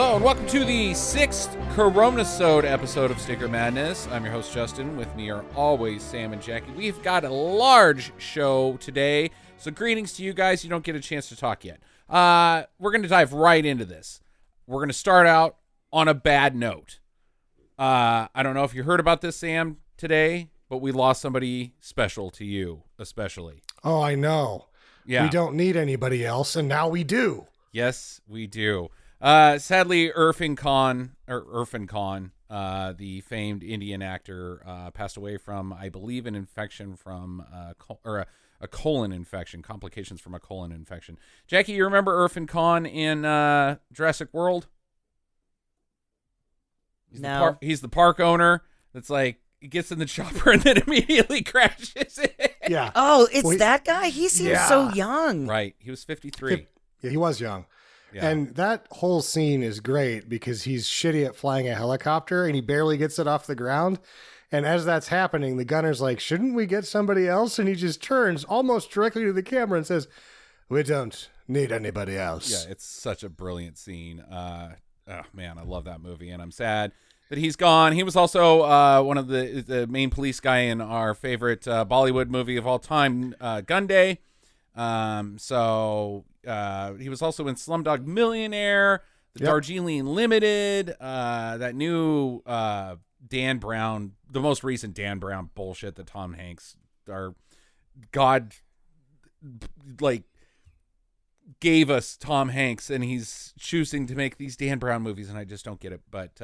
Hello and welcome to the 6th Coronasode episode of Sticker Madness. I'm your host Justin. With me are always Sam and Jackie. We've got a large show today, so greetings to you guys. You don't get a chance to talk yet. We're going to dive right into this. We're going to start out on a bad note. I don't know if you heard about this, Sam, today, but we lost somebody special to you, especially. Oh, I know. Yeah. We don't need anybody else, and now we do. Yes, we do. Sadly, Irrfan Khan, the famed Indian actor, passed away from, I believe, an infection from, a colon infection, complications from a colon infection. Jackie, you remember Irrfan Khan in Jurassic World? No. He's the park owner that's like, he gets in the chopper and then immediately crashes it. Yeah. Oh, it's that guy? He seems so young. Right. He was 53. Yeah, he was young. Yeah. And that whole scene is great because he's shitty at flying a helicopter and he barely gets it off the ground. And as that's happening, the gunner's like, shouldn't we get somebody else? And he just turns almost directly to the camera and says, we don't need anybody else. Yeah, it's such a brilliant scene. Oh, man, I love that movie. And I'm sad that he's gone. He was also one of the main police guy in our favorite Bollywood movie of all time, Gun Day. He was also in Slumdog Millionaire, the Darjeeling Limited, that new Dan Brown, the most recent Dan Brown bullshit that Tom Hanks, gave us Tom Hanks, and he's choosing to make these Dan Brown movies, and I just don't get it. But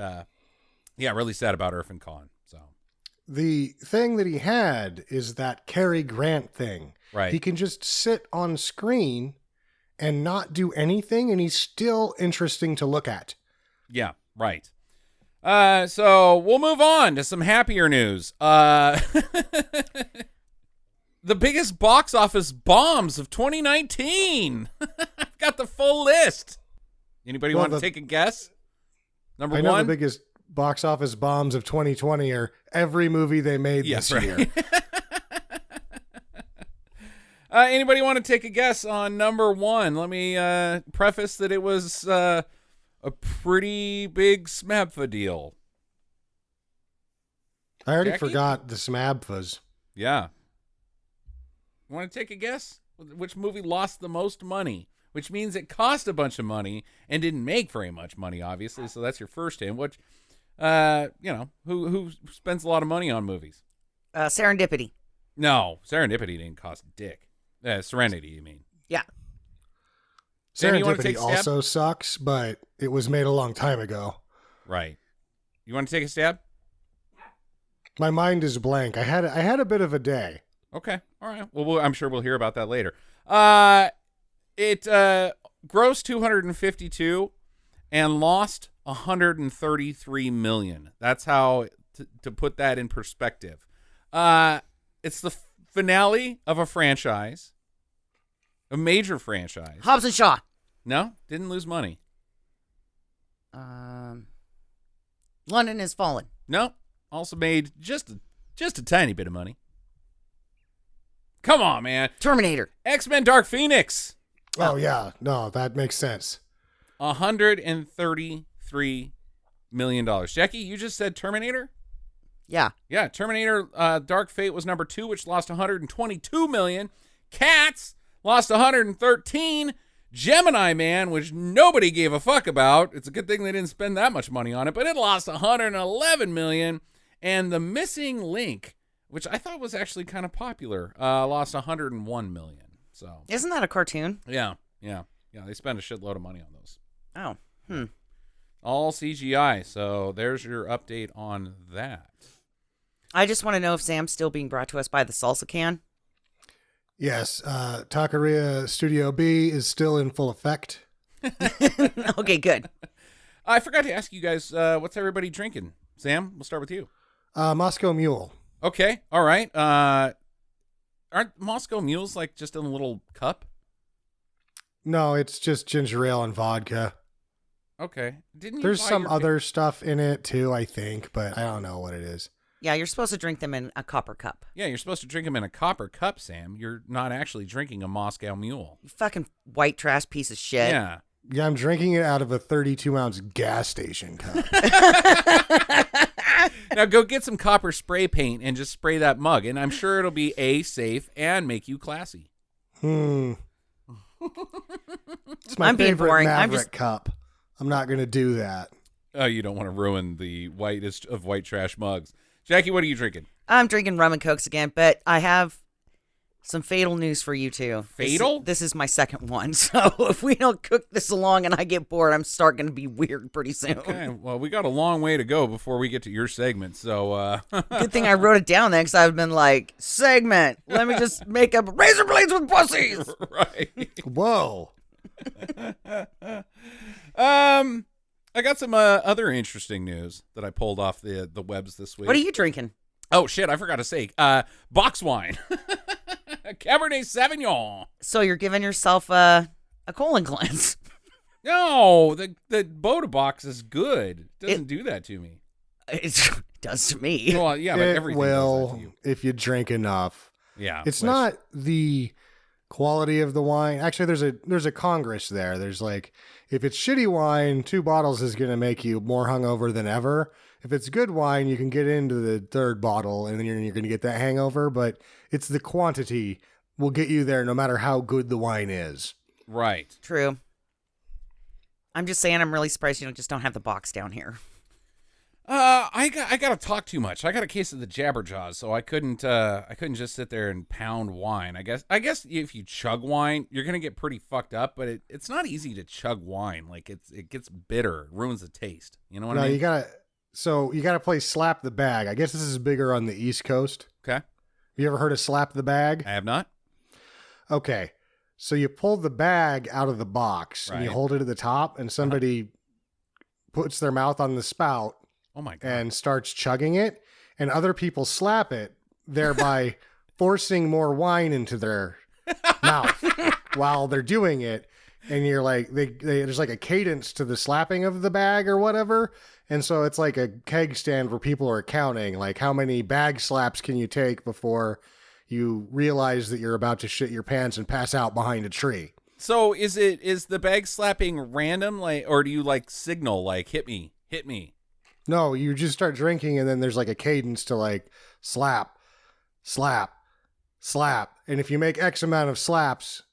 really sad about Irrfan Khan. So the thing that he had is that Cary Grant thing. Right. He can just sit on screen and not do anything, and he's still interesting to look at. Yeah, right. So we'll move on to some happier news. The biggest box office bombs of 2019. I've got the full list. Anybody want to take a guess? Number one? I know the biggest box office bombs of 2020 are every movie they made this year. Anybody want to take a guess on number one? Let me preface that it was a pretty big SMABFA deal. I already Jackie? forgot the SMABFAs. Yeah. Want to take a guess? Which movie lost the most money? Which means it cost a bunch of money and didn't make very much money, obviously. So that's your first hint. Which, who spends a lot of money on movies? Serendipity. No, Serendipity didn't cost dick. Serenity, you mean? Yeah. Sam, you want to Serendipity take a stab? also sucks, but it was made a long time ago. Right. You want to take a stab? My mind is blank. I had a bit of a day. Okay. All right. Well, I'm sure we'll hear about that later. It grossed 252 and lost 133 million. That's how to put that in perspective. It's the finale of a franchise, a major franchise. Hobbs and Shaw. No, didn't lose money. London Has Fallen. No, also made just a tiny bit of money. Come on, man. Terminator. X-Men Dark Phoenix. Oh, yeah. No, that makes sense. $133 million. Jackie, you just said Terminator? Yeah. Yeah, Terminator Dark Fate was number 2, which lost 122 million. Cats lost 113. Gemini Man, which nobody gave a fuck about. It's a good thing they didn't spend that much money on it, but it lost 111 million. And The Missing Link, which I thought was actually kind of popular, lost 101 million. So Isn't that a cartoon? yeah. They spent a shitload of money on those. Oh. All CGI. So there's your update on that. I just want to know if Sam's still being brought to us by the salsa can. Yes, Taqueria Studio B is still in full effect. Okay, good. I forgot to ask you guys, what's everybody drinking? Sam, we'll start with you. Moscow Mule. Okay, all right. Aren't Moscow Mules like just in a little cup? No, it's just ginger ale and vodka. Okay. There's some other stuff in it too, I think, but I don't know what it is. Yeah, you're supposed to drink them in a copper cup. Yeah, you're supposed to drink them in a copper cup, Sam. You're not actually drinking a Moscow Mule. You fucking white trash piece of shit. Yeah. Yeah, I'm drinking it out of a 32-ounce gas station cup. Now go get some copper spray paint and just spray that mug, and I'm sure it'll be A, safe, and make you classy. It's my I'm being favorite boring. Maverick cup. I'm not going to do that. Oh, you don't want to ruin the whitest of white trash mugs. Jackie, what are you drinking? I'm drinking rum and cokes again, but I have some fatal news for you two. Fatal? This is my second one, so if we don't cook this along and I get bored, I'm starting to be weird pretty soon. Okay, well, we got a long way to go before we get to your segment, so... Good thing I wrote it down then, because I've been like, segment, let me just make up razor blades with pussies. Right. Whoa. I got some other interesting news that I pulled off the webs this week. What are you drinking? Oh, shit, I forgot to say. Box wine. Cabernet Sauvignon. So you're giving yourself a colon cleanse. No, the Boda box is good. It doesn't do that to me. It does to me. Well, yeah, but everything does that to you. If you drink enough. Yeah. It's not the quality of the wine. Actually, there's a Congress there. There's like, if it's shitty wine, 2 bottles is going to make you more hungover than ever. If it's good wine, you can get into the 3rd bottle and then you're going to get that hangover. But it's the quantity will get you there no matter how good the wine is. Right. True. I'm just saying I'm really surprised you just don't have the box down here. I got to talk too much. I got a case of the Jabberjaws, so I couldn't just sit there and pound wine. I guess if you chug wine, you're gonna get pretty fucked up. But it's not easy to chug wine. Like it gets bitter, it ruins the taste. You know what I mean? You gotta play slap the bag. I guess this is bigger on the East Coast. Okay. You ever heard of slap the bag? I have not. Okay. So you pull the bag out of the box and you hold it at the top, and somebody puts their mouth on the spout. Oh my God. And starts chugging it, and other people slap it, thereby forcing more wine into their mouth while they're doing it. And you're like, there's like a cadence to the slapping of the bag or whatever. And so it's like a keg stand where people are counting, like how many bag slaps can you take before you realize that you're about to shit your pants and pass out behind a tree. So is the bag slapping random, like, or do you like signal like hit me? No, you just start drinking, and then there's like a cadence to like slap, slap, slap. And if you make X amount of slaps,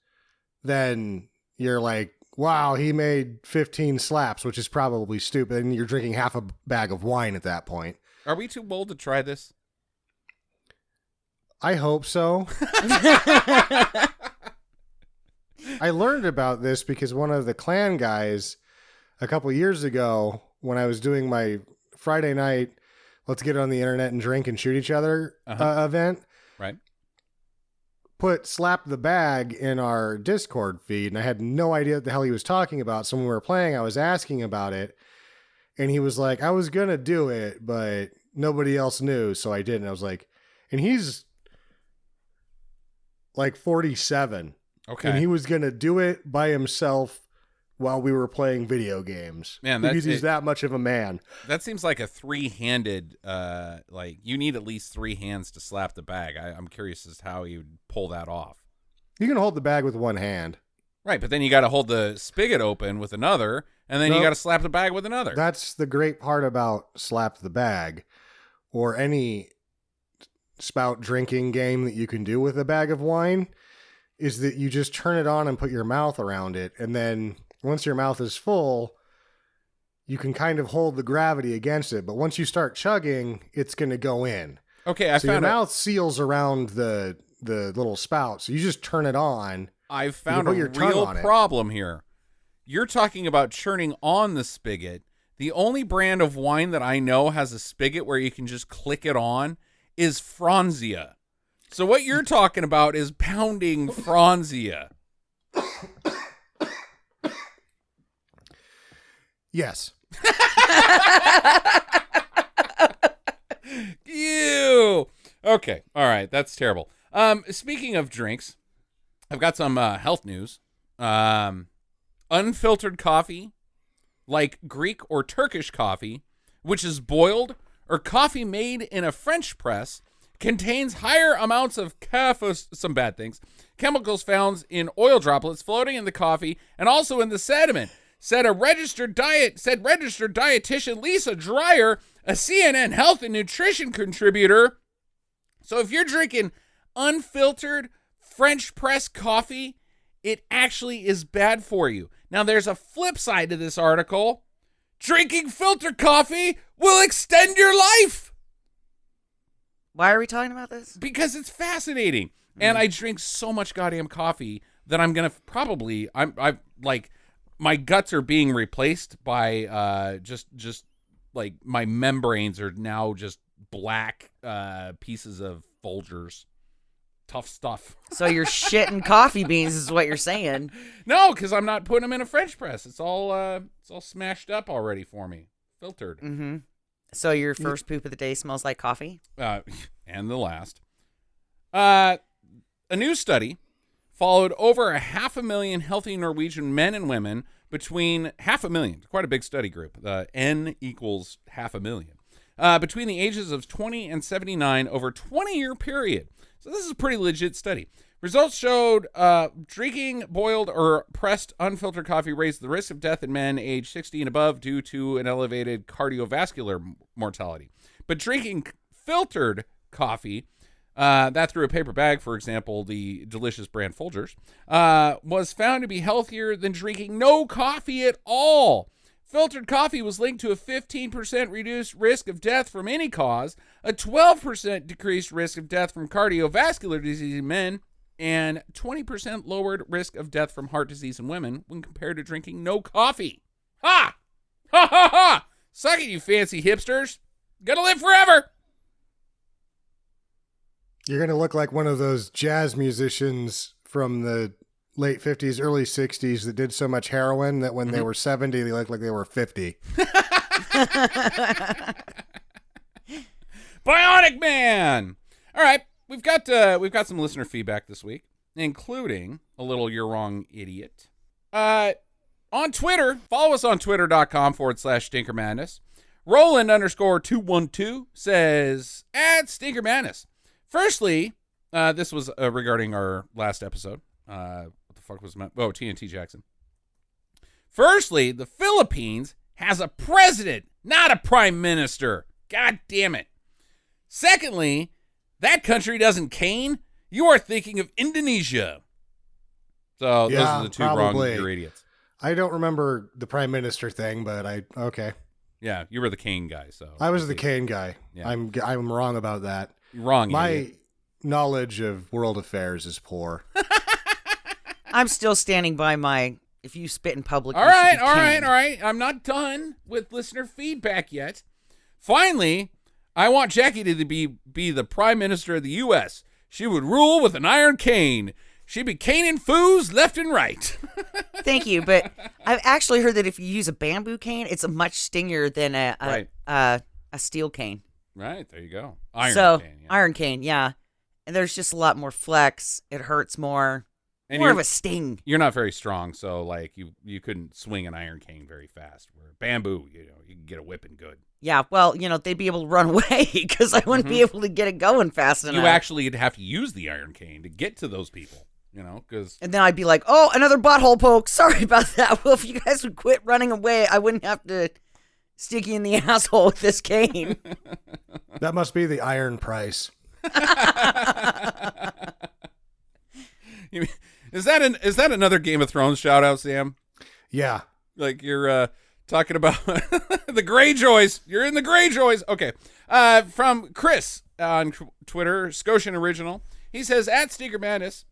then you're like, wow, he made 15 slaps, which is probably stupid. And you're drinking half a bag of wine at that point. Are we too old to try this? I hope so. I learned about this because one of the clan guys a couple years ago, when I was doing my Friday night, let's get on the internet and drink and shoot each other event. Right. Put slap the bag in our Discord feed, and I had no idea what the hell he was talking about. So when we were playing, I was asking about it, and he was like, I was going to do it, but nobody else knew, so I did. And I was like, and he's like 47. Okay. And he was going to do it by himself while we were playing video games. Man, because he's that much of a man. That seems like a 3-handed, like you need at least 3 hands to slap the bag. I'm curious as to how you would pull that off. You can hold the bag with one hand. Right, but then you got to hold the spigot open with another, and then you got to slap the bag with another. That's the great part about slap the bag, or any spout drinking game that you can do with a bag of wine, is that you just turn it on and put your mouth around it, and then once your mouth is full, you can kind of hold the gravity against it. But once you start chugging, it's going to go in. Okay, so your mouth seals around the little spout. So you just turn it on. I've found a real problem here. You're talking about churning on the spigot. The only brand of wine that I know has a spigot where you can just click it on is Franzia. So what you're talking about is pounding Franzia. Yes. Ew. Okay. All right. That's terrible. Speaking of drinks, I've got some health news. Unfiltered coffee, like Greek or Turkish coffee, which is boiled, or coffee made in a French press, contains higher amounts of some bad things, chemicals found in oil droplets floating in the coffee and also in the sediment. said registered dietitian Lisa Dreyer, a CNN health and nutrition contributor. So if you're drinking unfiltered French press coffee, it actually is bad for you. Now, there's a flip side to this article. Drinking filtered coffee will extend your life. Why are we talking about this? Because it's fascinating. And I drink so much goddamn coffee that I'm going to probably, I'm like, my guts are being replaced by just like my membranes are now just black pieces of Folgers. Tough stuff. So you're shitting coffee beans is what you're saying. No, because I'm not putting them in a French press. It's all smashed up already for me. Filtered. Mm-hmm. So your first poop of the day smells like coffee? And the last. A new study followed over 500,000 healthy Norwegian men and women between 500,000, quite a big study group. N equals 500,000. Between the ages of 20 and 79 over a 20-year period. So this is a pretty legit study. Results showed drinking boiled or pressed unfiltered coffee raised the risk of death in men aged 60 and above due to an elevated cardiovascular mortality. But drinking filtered coffee, that through a paper bag, for example, the delicious brand Folgers, was found to be healthier than drinking no coffee at all. Filtered coffee was linked to a 15% reduced risk of death from any cause, a 12% decreased risk of death from cardiovascular disease in men, and 20% lowered risk of death from heart disease in women when compared to drinking no coffee. Ha! Ha ha ha! Suck it, you fancy hipsters. Gonna live forever. You're going to look like one of those jazz musicians from the late 50s, early 60s that did so much heroin that when they were 70, they looked like they were 50. Bionic Man. All right, we've got some listener feedback this week, including a little "You're Wrong, Idiot." On Twitter, follow us on twitter.com/Stinker Madness. Roland_212 says, @Stinker Madness. Firstly, this was regarding our last episode. What the fuck was my... Oh, TNT Jackson. Firstly, the Philippines has a president, not a prime minister. God damn it. Secondly, that country doesn't cane. You are thinking of Indonesia. So those are the two wrong idiots. I don't remember the prime minister thing, but okay. Yeah, you were the cane guy. So I was the cane guy. Yeah. I'm wrong about that. You're wrong. My idiot. knowledge of world affairs is poor. I'm still standing by my, if you spit in public, all right. I'm not done with listener feedback yet. Finally, I want Jackie to be the prime minister of the U.S. She would rule with an iron cane. She'd be caning foos left and right. Thank you, but I've actually heard that if you use a bamboo cane, it's a much stingier than a steel cane. Right, there you go. Iron cane, yeah. And there's just a lot more flex. It hurts more. And more of a sting. You're not very strong, so like you couldn't swing an iron cane very fast. Where bamboo, you can get a whipping good. Yeah, well, they'd be able to run away because I wouldn't be able to get it going fast enough. You actually would have to use the iron cane to get to those people, because... And then I'd be like, oh, another butthole poke. Sorry about that. Well, if you guys would quit running away, I wouldn't have to stick you in the asshole with this cane. That must be the iron price. Is that another Game of Thrones shout out, Sam? Yeah. Like you're talking about the Greyjoys. You're in the Greyjoys. Okay. From Chris on Twitter, Scotian Original. He says, @Stinker Madness,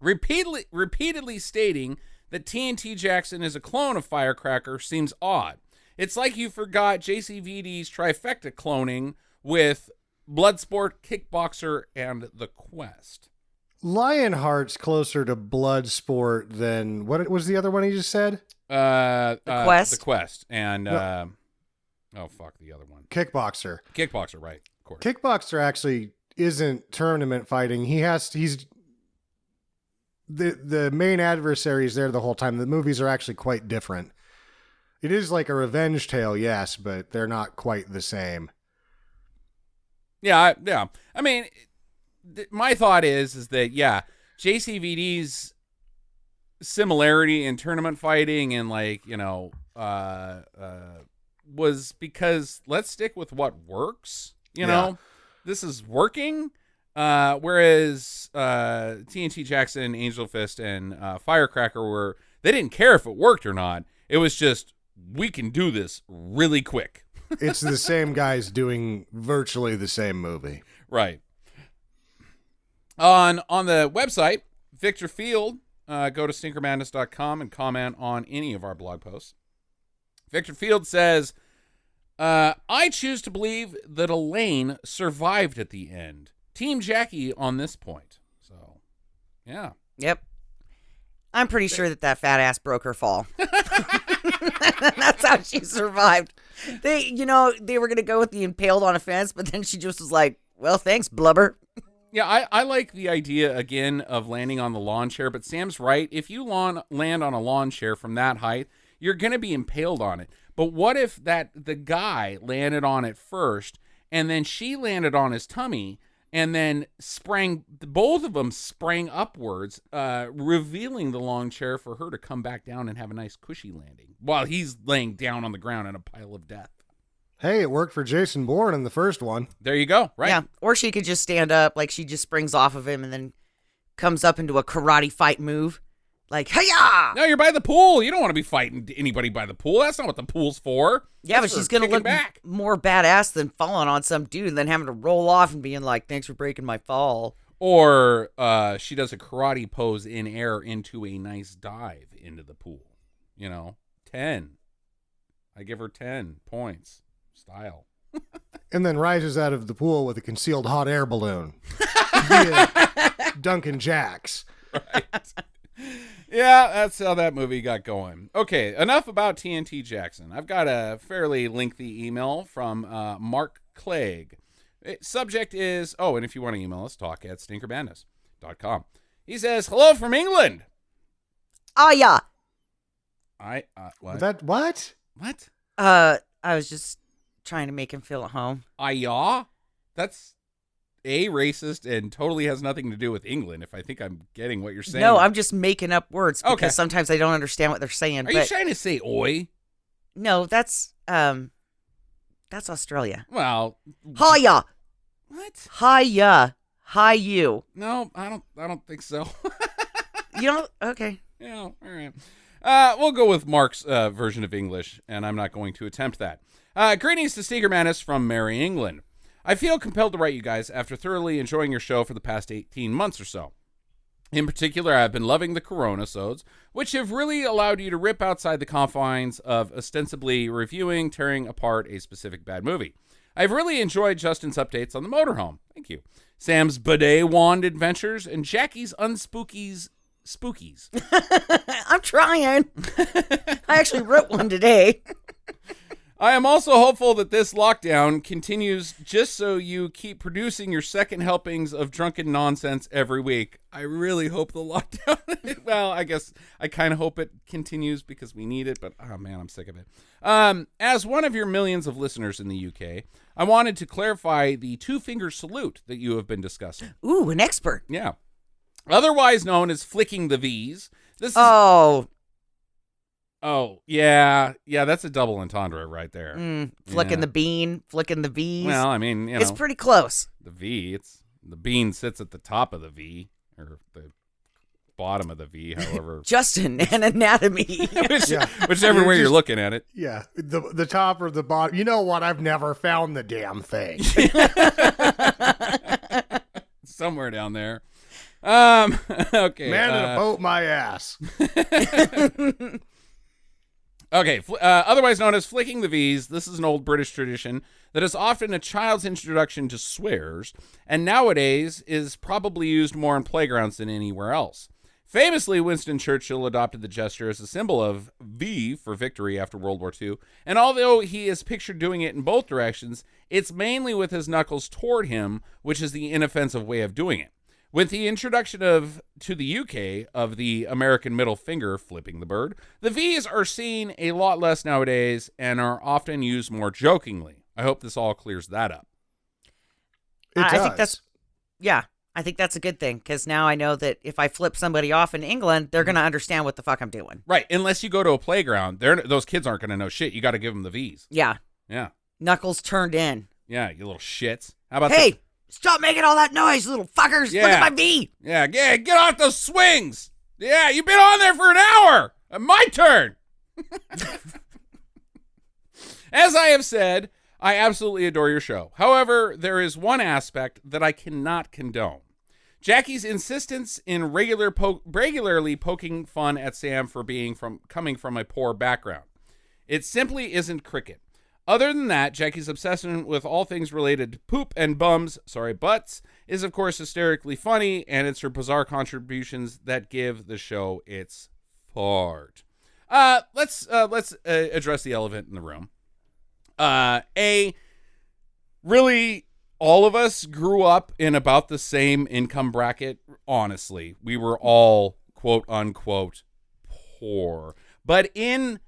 repeatedly stating that TNT Jackson is a clone of Firecracker seems odd. It's like you forgot JCVD's trifecta cloning with Bloodsport, Kickboxer, and The Quest. Lionheart's closer to Bloodsport than... What was the other one he just said? The Quest. The Quest. And, the other one. Kickboxer. Kickboxer, right. Of course. Kickboxer actually isn't tournament fighting. He's... The main adversary is there the whole time. The movies are actually quite different. It is like a revenge tale, yes, but they're not quite the same. Yeah. I mean, my thought is that, yeah, JCVD's similarity in tournament fighting and was because let's stick with what works. This is working. Whereas TNT Jackson, Angel Fist, and Firecracker they didn't care if it worked or not. It was just, we can do this really quick. It's the same guys doing virtually the same movie. Right. On the website, Victor Field, go to stinkermadness.com and comment on any of our blog posts. Victor Field says, I choose to believe that Elaine survived at the end. Team Jackie on this point. So, yeah. Yep. I'm pretty sure that fat ass broke her fall. That's how she survived. They were going to go with the impaled on a fence, but then she just was like, well, thanks, blubber. Yeah, I like the idea, again, of landing on the lawn chair, but Sam's right. If you land on a lawn chair from that height, you're going to be impaled on it. But what if the guy landed on it first, and then she landed on his tummy, and then both of them sprang upwards, revealing the long chair for her to come back down and have a nice cushy landing while he's laying down on the ground in a pile of death. Hey, it worked for Jason Bourne in the first one. There you go, right? Yeah, or she could just stand up, like she just springs off of him and then comes up into a karate fight move. Like, hi-ya! No, you're by the pool. You don't want to be fighting anybody by the pool. That's not what the pool's for. Yeah, That's but she's for going to look back. more badass than falling on some dude and then having to roll off and being like, thanks for breaking my fall. Or she does a karate pose in air into a nice dive into the pool. 10. I give her 10 points. Style. And then rises out of the pool with a concealed hot air balloon. Via Duncan Jacks. Right. Yeah, that's how that movie got going. Okay, enough about TNT Jackson. I've got a fairly lengthy email from Mark Clegg. Subject is, and if you want to email us, talk@stinkermadness.com. He says, hello from England. Oh, yeah. What? What? What? I was just trying to make him feel at home. Yeah? That's racist and totally has nothing to do with England, if I think I'm getting what you're saying. No, I'm just making up words because Okay. sometimes I don't understand what they're saying. Are you trying to say oi? No, that's Australia. Well, Hiya. what? Hiya. Hi you. No, I don't think so. You don't? Okay. Yeah, all right. We'll go with Mark's version of English, and I'm not going to attempt that. Greetings to Sneaker Madness from Merry England. I feel compelled to write you guys after thoroughly enjoying your show for the past 18 months or so. In particular, I've been loving the Coronasodes, which have really allowed you to rip outside the confines of ostensibly reviewing, tearing apart a specific bad movie. I've really enjoyed Justin's updates on the motorhome. Thank you. Sam's bidet wand adventures and Jackie's unspookies spookies. I'm trying. I actually wrote one today. I am also hopeful that this lockdown continues just so you keep producing your second helpings of drunken nonsense every week. I really hope the lockdown, well, I guess I kind of hope it continues because we need it, but oh man, I'm sick of it. As one of your millions of listeners in the UK, I wanted to clarify the two-finger salute that you have been discussing. Ooh, an expert. Yeah. Otherwise known as flicking the V's. This is Oh, yeah, that's a double entendre right there. Flicking Yeah. the bean, flicking the V's. Well, I mean, it's pretty close. The V, the bean sits at the top of the V, or the bottom of the V, however. Justin and anatomy. Whichever way you're looking at it. Yeah, the top or the bottom. You know what? I've never found the damn thing. Somewhere down there. Okay. Man in a boat, my ass. Okay, otherwise known as flicking the V's, this is an old British tradition that is often a child's introduction to swears, and nowadays is probably used more in playgrounds than anywhere else. Famously, Winston Churchill adopted the gesture as a symbol of V for victory after World War II, and although he is pictured doing it in both directions, it's mainly with his knuckles toward him, which is the inoffensive way of doing it. With the introduction to the UK of the American middle finger, flipping the bird, the V's are seen a lot less nowadays and are often used more jokingly. I hope this all clears that up. It does. I think that's, yeah, I think that's a good thing because now I know that if I flip somebody off in England, they're going to understand what the fuck I'm doing. Right. Unless you go to a playground, those kids aren't going to know shit. You got to give them the V's. Yeah. Yeah. Knuckles turned in. Yeah, you little shits. How about Hey, stop making all that noise, you little fuckers. Yeah. Look at my V. Yeah, get off those swings. Yeah, you've been on there for an hour. My turn. As I have said, I absolutely adore your show. However, there is one aspect that I cannot condone. Jackie's insistence in regularly poking fun at Sam for coming from a poor background. It simply isn't cricket. Other than that, Jackie's obsession with all things related to poop and butts, is of course hysterically funny, and it's her bizarre contributions that give the show its fart. Let's address the elephant in the room. Really, all of us grew up in about the same income bracket. Honestly, we were all quote unquote poor, but in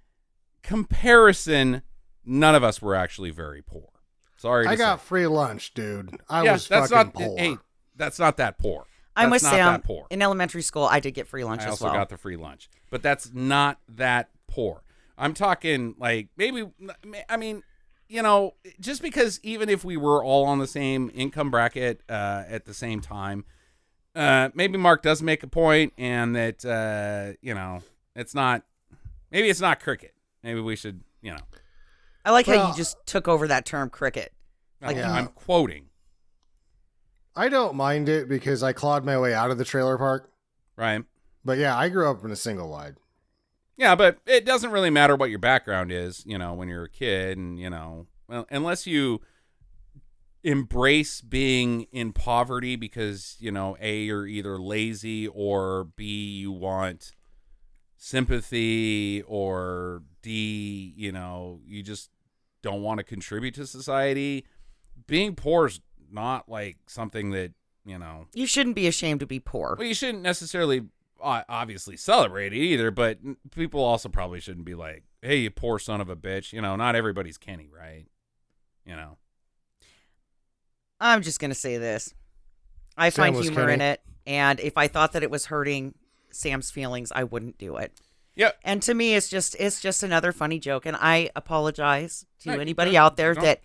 comparison, none of us were actually very poor. Sorry, I got free lunch, dude. I was that's fucking not poor. Hey, that's not that poor. I'm with That's not Sam. that poor. In elementary school, I did get free lunch I as also well. got the free lunch, but that's not that poor. I'm talking like maybe, I mean, you know, just because even if we were all on the same income bracket at the same time, maybe Mark does make a point, and that you know, it's not cricket. Maybe we should, you know. I like how you just took over that term cricket. Like I'm quoting. I don't mind it because I clawed my way out of the trailer park. Right. But yeah, I grew up in a single wide. Yeah, but it doesn't really matter what your background is, you know, when you're a kid, and, you know, well, unless you embrace being in poverty because, you know, A, you're either lazy, or B, you want sympathy, or D, you know, you just don't want to contribute to society. Being poor is not like something that, you know. You shouldn't be ashamed to be poor. Well, you shouldn't necessarily obviously celebrate it either, but people also probably shouldn't be like, hey, you poor son of a bitch. You know, not everybody's Kenny, right? You know. I'm just going to say this. I Sam find was humor Kenny. in it, and if I thought that it was hurting Sam's feelings, I wouldn't do it. Yeah. And to me, it's just another funny joke, and I apologize to Right. anybody out there Don't.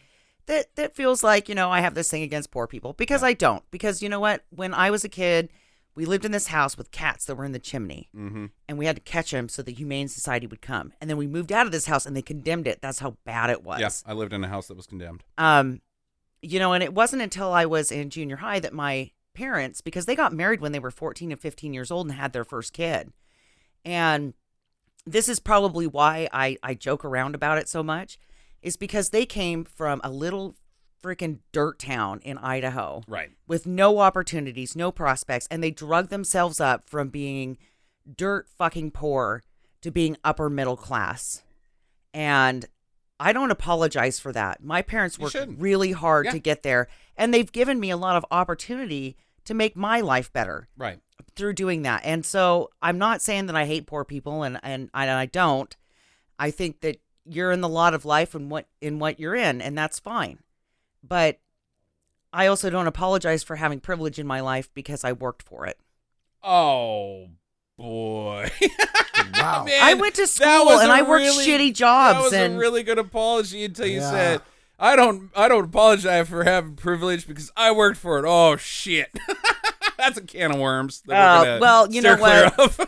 that feels like, you know, I have this thing against poor people, because I don't. Because you know what? When I was a kid, we lived in this house with cats that were in the chimney, and we had to catch them so the Humane Society would come. And then we moved out of this house, and they condemned it. That's how bad it was. Yeah, I lived in a house that was condemned. You know, and it wasn't until I was in junior high that my parents, because they got married when they were 14 and 15 years old and had their first kid. And this is probably why I joke around about it so much, is because they came from a little freaking dirt town in Idaho. Right. With no opportunities, no prospects, and they drug themselves up from being dirt fucking poor to being upper middle class. And I don't apologize for that. My parents worked really hard to get there, and they've given me a lot of opportunity to make my life better. Right. Through doing that. And so I'm not saying that I hate poor people, and I don't. I think that you're in the lot of life and what you're in, and that's fine. But I also don't apologize for having privilege in my life because I worked for it. Oh, boy. Wow. Man, I went to school and I worked shitty jobs. That was a really good apology until you said, I don't apologize for having privilege because I worked for it. Oh, shit. That's a can of worms. Well, you know what? Of.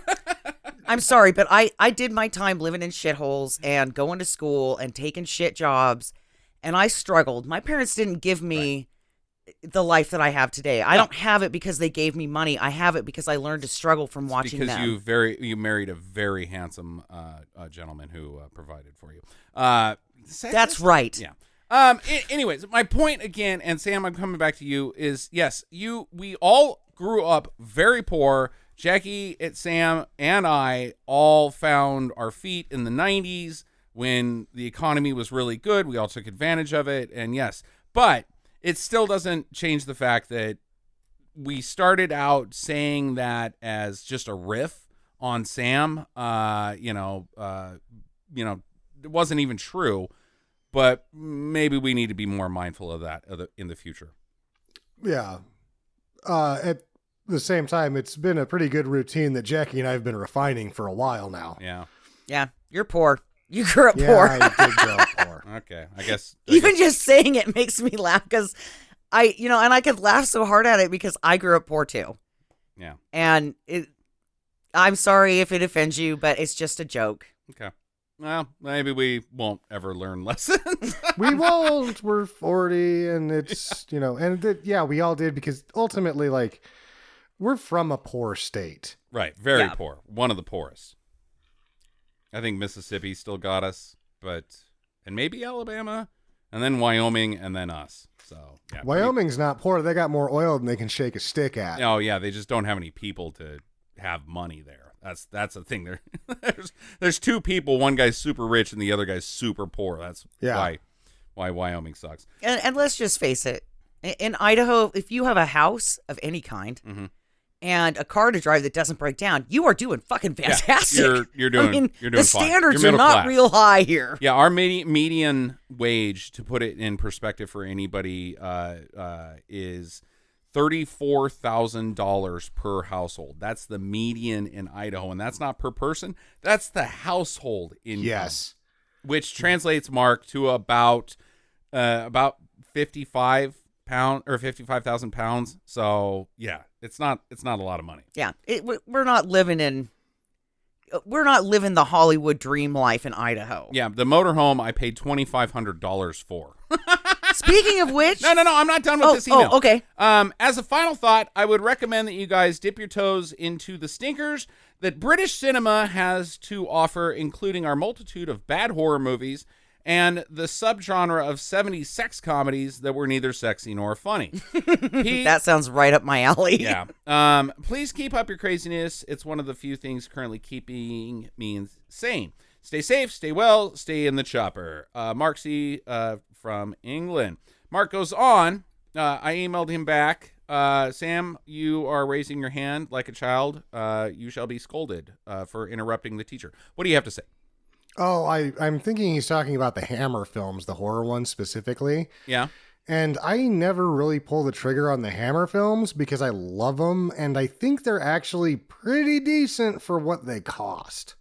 I'm sorry, but I did my time living in shitholes and going to school and taking shit jobs, and I struggled. My parents didn't give me the life that I have today. I don't have it because they gave me money. I have it because I learned to struggle from watching them. Because you married a very handsome gentleman who provided for you. That's right. Yeah. Anyways, my point again, and Sam, I'm coming back to you, is yes, we all grew up very poor. Jackie, Sam, and I all found our feet in the 90s when the economy was really good. We all took advantage of it, and yes, but it still doesn't change the fact that we started out saying that as just a riff on Sam. It wasn't even true, but maybe we need to be more mindful of that in the future. Yeah. the same time, it's been a pretty good routine that Jackie and I have been refining for a while now. Yeah. Yeah, you're poor. You grew up Yeah, poor. I did grow up poor. Okay. I guess. Even just saying it makes me laugh because and I could laugh so hard at it because I grew up poor too. Yeah. And I'm sorry if it offends you, but it's just a joke. Okay. Well, maybe we won't ever learn lessons. We won't. We're 40, and it's, we all did because ultimately, like, we're from a poor state. Right. Very poor. One of the poorest. I think Mississippi still got us, and maybe Alabama, and then Wyoming, and then us. So, yeah. Wyoming's not poor. They got more oil than they can shake a stick at. Oh, yeah. They just don't have any people to have money there. That's the thing. There's two people. One guy's super rich and the other guy's super poor. That's why Wyoming sucks. And let's just face it. In Idaho, if you have a house of any kind and a car to drive that doesn't break down, you are doing fucking fantastic. Yeah, you're doing the fine. standards You're are not class. real high here. Yeah, our median wage, to put it in perspective for anybody, is $34,000 per household. That's the median in Idaho, and that's not per person. That's the household income. Yes, which translates, Mark, to about 55,000 pounds. So yeah, it's not a lot of money. Yeah, we're not living the Hollywood dream life in Idaho. Yeah, the motorhome I paid $2,500 for. Speaking of which, no, I'm not done with this email. Oh, okay. As a final thought, I would recommend that you guys dip your toes into the stinkers that British cinema has to offer, including our multitude of bad horror movies and the subgenre of 70s sex comedies that were neither sexy nor funny. That sounds right up my alley. Yeah. Please keep up your craziness. It's one of the few things currently keeping me sane. Stay safe, stay well, stay in the chopper. Mark C. From England. Mark goes on. I emailed him back. Sam, you are raising your hand like a child. You shall be scolded for interrupting the teacher. What do you have to say? Oh, I'm thinking he's talking about the Hammer films, the horror ones specifically. Yeah. And I never really pull the trigger on the Hammer films because I love them, and I think they're actually pretty decent for what they cost.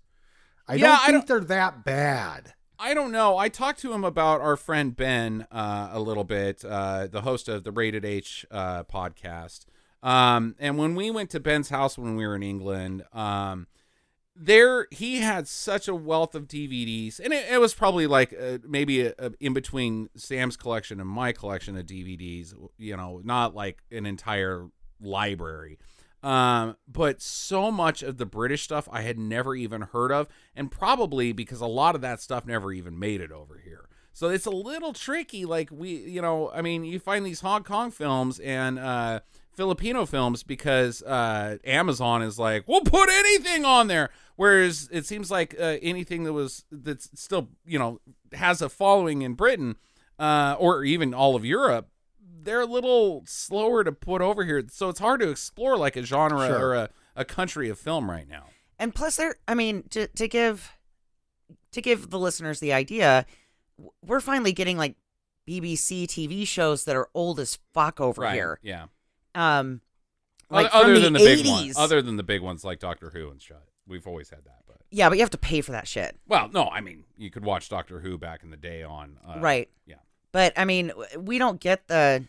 I don't think they're that bad. I don't know. I talked to him about our friend Ben a little bit, the host of the Rated H podcast. And when we went to Ben's house when we were in England, he had such a wealth of DVDs, and it was probably like maybe in between Sam's collection and my collection of DVDs, not like an entire library. But so much of the British stuff I had never even heard of, and probably because a lot of that stuff never even made it over here. So it's a little tricky. Like you find these Hong Kong films and Filipino films because Amazon is like, we'll put anything on there. Whereas it seems like anything that's still, has a following in Britain or even all of Europe, they're a little slower to put over here. So it's hard to explore like a genre or a country of film right now. And plus to give the listeners the idea, we're finally getting like BBC TV shows that are old as fuck over here. Yeah. Like other from than the 80s. big ones. Other than the big ones like Doctor Who and shit. We've always had that, but yeah, but you have to pay for that shit. Well, no, I mean, you could watch Doctor Who back in the day on right. Yeah. But I mean, we don't get the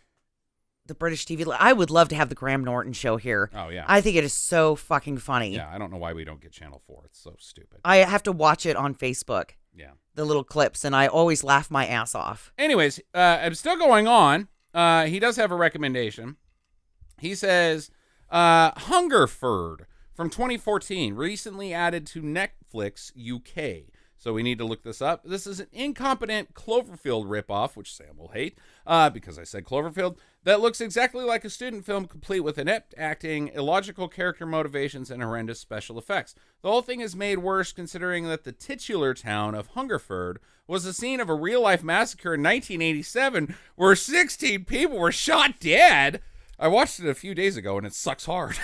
British TV. I would love to have the Graham Norton show here. Oh, yeah. I think it is so fucking funny. Yeah, I don't know why we don't get Channel 4. It's so stupid. I have to watch it on Facebook. Yeah. The little clips, and I always laugh my ass off. Anyways, I'm still going on. He does have a recommendation. He says, Hungerford from 2014, recently added to Netflix UK. So we need to look this up. This is an incompetent Cloverfield ripoff, which Sam will hate because I said Cloverfield, that looks exactly like a student film, complete with inept acting, illogical character motivations, and horrendous special effects. The whole thing is made worse considering that the titular town of Hungerford was the scene of a real-life massacre in 1987 where 16 people were shot dead. I watched it a few days ago, and it sucks hard.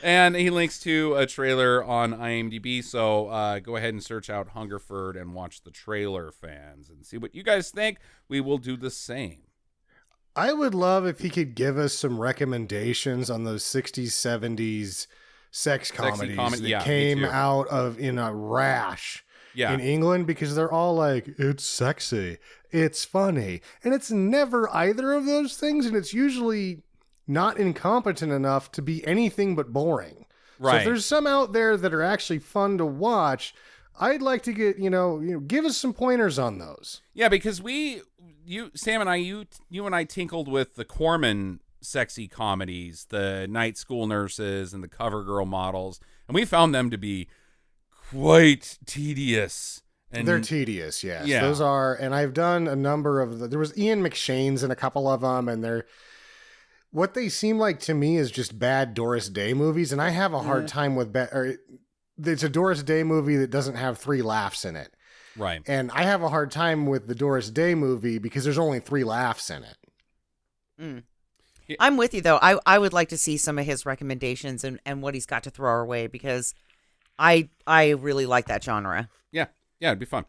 And he links to a trailer on IMDb, so go ahead and search out Hungerford and watch the trailer, fans, and see what you guys think. We will do the same. I would love if he could give us some recommendations on those 60s, 70s sex comedies that yeah, came out of in a rash in England, because they're all like, it's sexy, it's funny, and it's never either of those things, and it's usually not incompetent enough to be anything but boring. Right. So if there's some out there that are actually fun to watch, I'd like to get, give us some pointers on those. Yeah, because Sam and I, you and I tinkled with the Corman sexy comedies, the Night School Nurses and the Cover Girl models, and we found them to be quite tedious. And they're tedious, yes. Yeah. Those are, and I've done a number of there was Ian McShane's in a couple of them, and what they seem like to me is just bad Doris Day movies, and I have a hard time with it's a Doris Day movie that doesn't have 3 laughs in it. Right. And I have a hard time with the Doris Day movie because there's only 3 laughs in it. Mm. I'm with you, though. I would like to see some of his recommendations and what he's got to throw our way, because I really like that genre. Yeah, it'd be fun.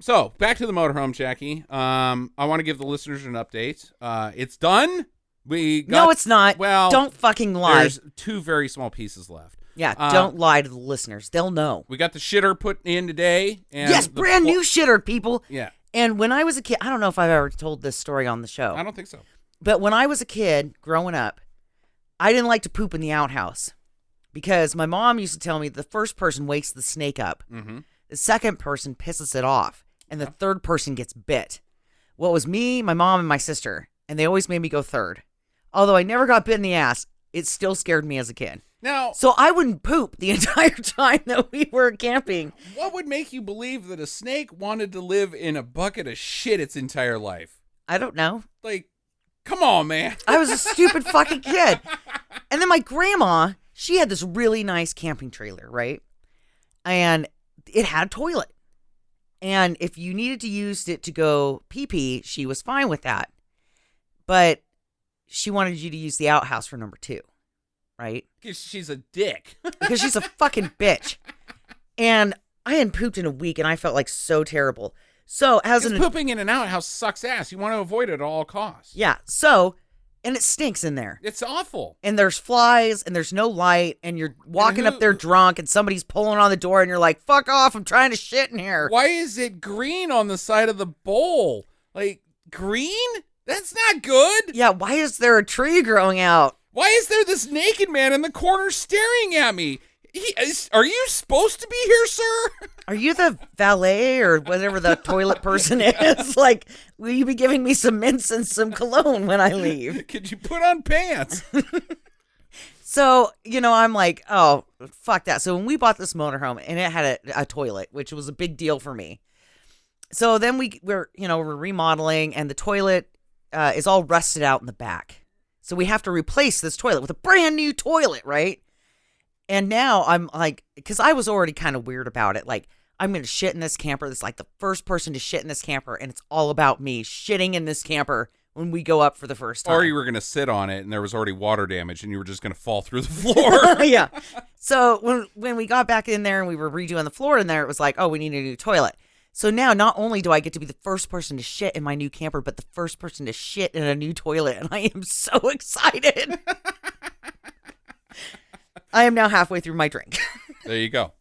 So back to the motorhome, Jackie. I want to give the listeners an update. It's done. No, it's not. Well, don't fucking lie. There's 2 very small pieces left. Yeah, don't lie to the listeners. They'll know. We got the shitter put in today. And yes, brand new shitter, people. Yeah. And when I was a kid, I don't know if I've ever told this story on the show. I don't think so. But when I was a kid growing up, I didn't like to poop in the outhouse because my mom used to tell me the first person wakes the snake up. Mm-hmm. The second person pisses it off, and the third person gets bit. Well, it was me, my mom, and my sister, and they always made me go third. Although I never got bit in the ass, it still scared me as a kid. Now, so I wouldn't poop the entire time that we were camping. What would make you believe that a snake wanted to live in a bucket of shit its entire life? I don't know. Like, come on, man. I was a stupid fucking kid. And then my grandma, she had this really nice camping trailer, right? And it had a toilet. And if you needed to use it to go pee-pee, she was fine with that. But she wanted you to use the outhouse for number 2, right? Because she's a dick. Because she's a fucking bitch. And I hadn't pooped in a week, and I felt like so terrible. So pooping in an outhouse sucks ass. You want to avoid it at all costs. Yeah. So, and it stinks in there. It's awful. And there's flies, and there's no light, and you're walking up there drunk, and somebody's pulling on the door, and you're like, fuck off, I'm trying to shit in here. Why is it green on the side of the bowl? Like, green? That's not good. Yeah, why is there a tree growing out? Why is there this naked man in the corner staring at me? Are you supposed to be here, sir? Are you the valet or whatever the toilet person is? Like, will you be giving me some mints and some cologne when I leave? Could you put on pants? So, I'm like, oh, fuck that. So when we bought this motorhome, and it had a toilet, which was a big deal for me. So then we're remodeling, and the toilet is all rusted out in the back. So we have to replace this toilet with a brand new toilet, right? And now I'm like, because I was already kind of weird about it. Like, I'm going to shit in this camper. This is like the first person to shit in this camper. And it's all about me shitting in this camper when we go up for the first time. Or you were going to sit on it and there was already water damage and you were just going to fall through the floor. Yeah. So when we got back in there and we were redoing the floor in there, it was like, oh, we need a new toilet. So now not only do I get to be the first person to shit in my new camper, but the first person to shit in a new toilet. And I am so excited. I am now halfway through my drink. There you go.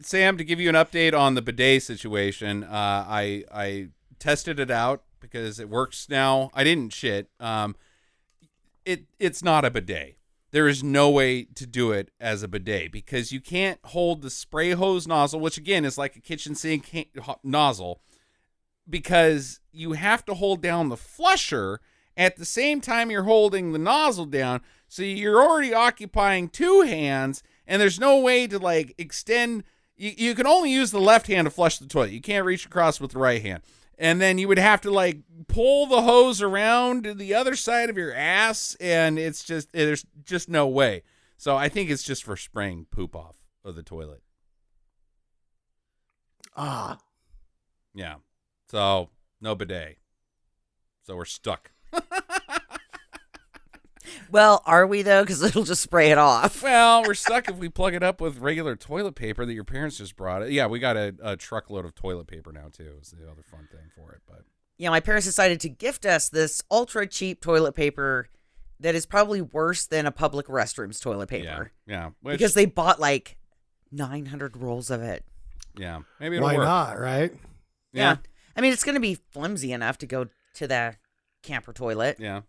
Sam, to give you an update on the bidet situation, I tested it out because it works now. I didn't shit. It's not a bidet. There is no way to do it as a bidet because you can't hold the spray hose nozzle, which again is like a kitchen sink nozzle, because you have to hold down the flusher at the same time you're holding the nozzle down. So you're already occupying 2 hands, and there's no way to like extend. You can only use the left hand to flush the toilet. You can't reach across with the right hand. And then you would have to like pull the hose around to the other side of your ass, and there's just no way. So I think it's just for spraying poop off of the toilet. Yeah. So no bidet. So we're stuck. Well, are we though? Because it'll just spray it off. Well, we're stuck if we plug it up with regular toilet paper that your parents just brought. Yeah, we got a truckload of toilet paper now too. Is the other fun thing for it, but Yeah, my parents decided to gift us this ultra cheap toilet paper that is probably worse than a public restrooms toilet paper. Yeah. Because they bought like 900 rolls of it. Yeah. Maybe it'll Why work. not, right? Yeah. I mean, it's going to be flimsy enough to go to the camper toilet. Yeah.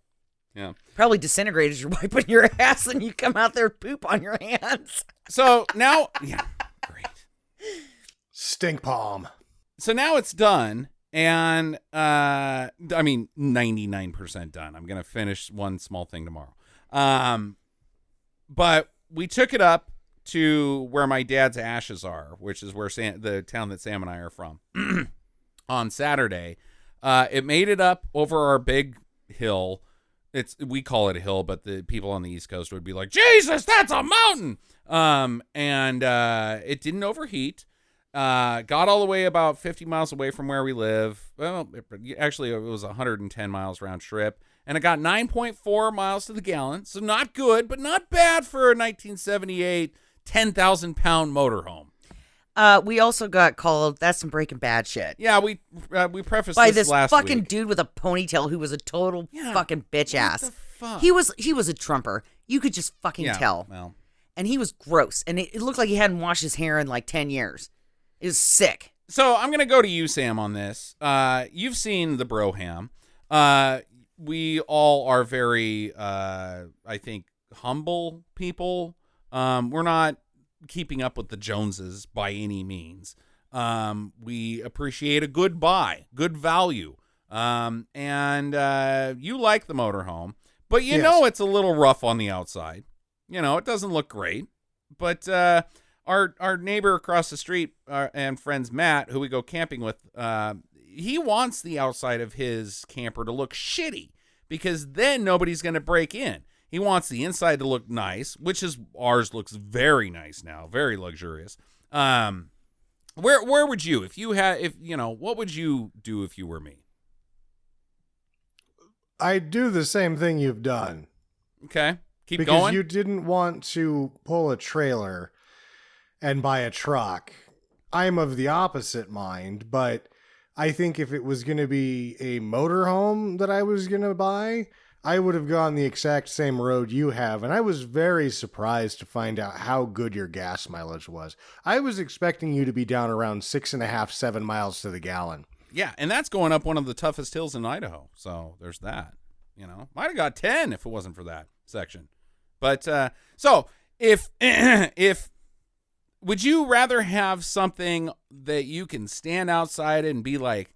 Yeah. Probably disintegrate as you're wiping your ass and you come out there poop on your hands. So now, yeah, great. Stink palm. So now it's done. And, 99% done. I'm going to finish one small thing tomorrow. But we took it up to where my dad's ashes are, which is where the town that Sam and I are from, on Saturday. It made it up over our big hill. We call it a hill, but the people on the East Coast would be like, Jesus, that's a mountain. And it didn't overheat. Got all the way about 50 miles away from where we live. Well, actually, it was 110 miles round trip. And it got 9.4 miles to the gallon. So not good, but not bad for a 1978 10,000-pound motorhome. We also got called, that's some Breaking Bad shit. Yeah, we prefaced by this last fucking week. dude with a ponytail who was a total fucking bitch ass. What the fuck? He was a Trumper. You could just fucking tell. Well. And he was gross. And it looked like he hadn't washed his hair in like 10 years. It was sick. So I'm going to go to you, Sam, on this. You've seen the Broham. We all are very, I think, humble people. We're not keeping up with the Joneses by any means. We appreciate a good buy, good value. And you like the motorhome, but you know it's a little rough on the outside. You know, it doesn't look great. But our neighbor across the street and friends Matt, who we go camping with, he wants the outside of his camper to look shitty because then nobody's going to break in. He wants the inside to look nice, which is ours looks very nice now, very luxurious. Where would you, what would you do if you were me? I'd do the same thing you've done. Okay, keep because going. You didn't want to pull a trailer and buy a truck. I'm of the opposite mind, but I think if it was going to be a motorhome that I was going to buy, I would have gone the exact same road you have, and I was very surprised to find out how good your gas mileage was. I was expecting you to be down around 6.5, 7 miles to the gallon. Yeah, and that's going up one of the toughest hills in Idaho, so there's that. Might have got 10 if it wasn't for that section. But, so, if would you rather have something that you can stand outside and be like,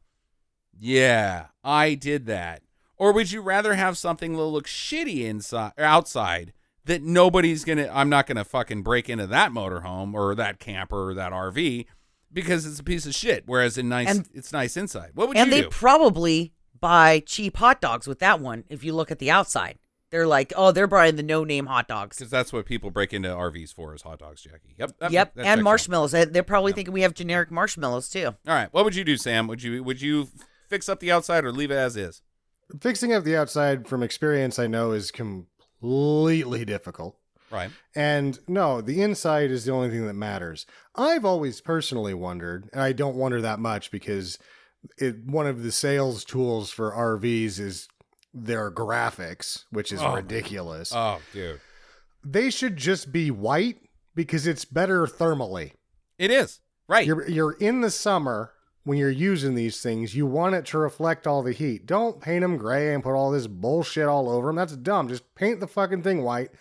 yeah, I did that? Or would you rather have something that looks shitty inside or outside that I'm not going to fucking break into that motorhome or that camper or that RV because it's a piece of shit, whereas it's nice inside. What would you do? And they probably buy cheap hot dogs with that one if you look at the outside. They're like, oh, they're buying the no-name hot dogs. Because that's what people break into RVs for is hot dogs, Jackie. Yep. Yep, and marshmallows. They're probably thinking we have generic marshmallows, too. All right, what would you do, Sam? Would you fix up the outside or leave it as is? Fixing up the outside, from experience, I know is completely difficult. Right. And no, the inside is the only thing that matters. I've always personally wondered, and I don't wonder that much because one of the sales tools for RVs is their graphics, which is ridiculous. Oh, dude. They should just be white because it's better thermally. It is. Right. You're in the summer. When you're using these things, you want it to reflect all the heat. Don't paint them gray and put all this bullshit all over them. That's dumb. Just paint the fucking thing white.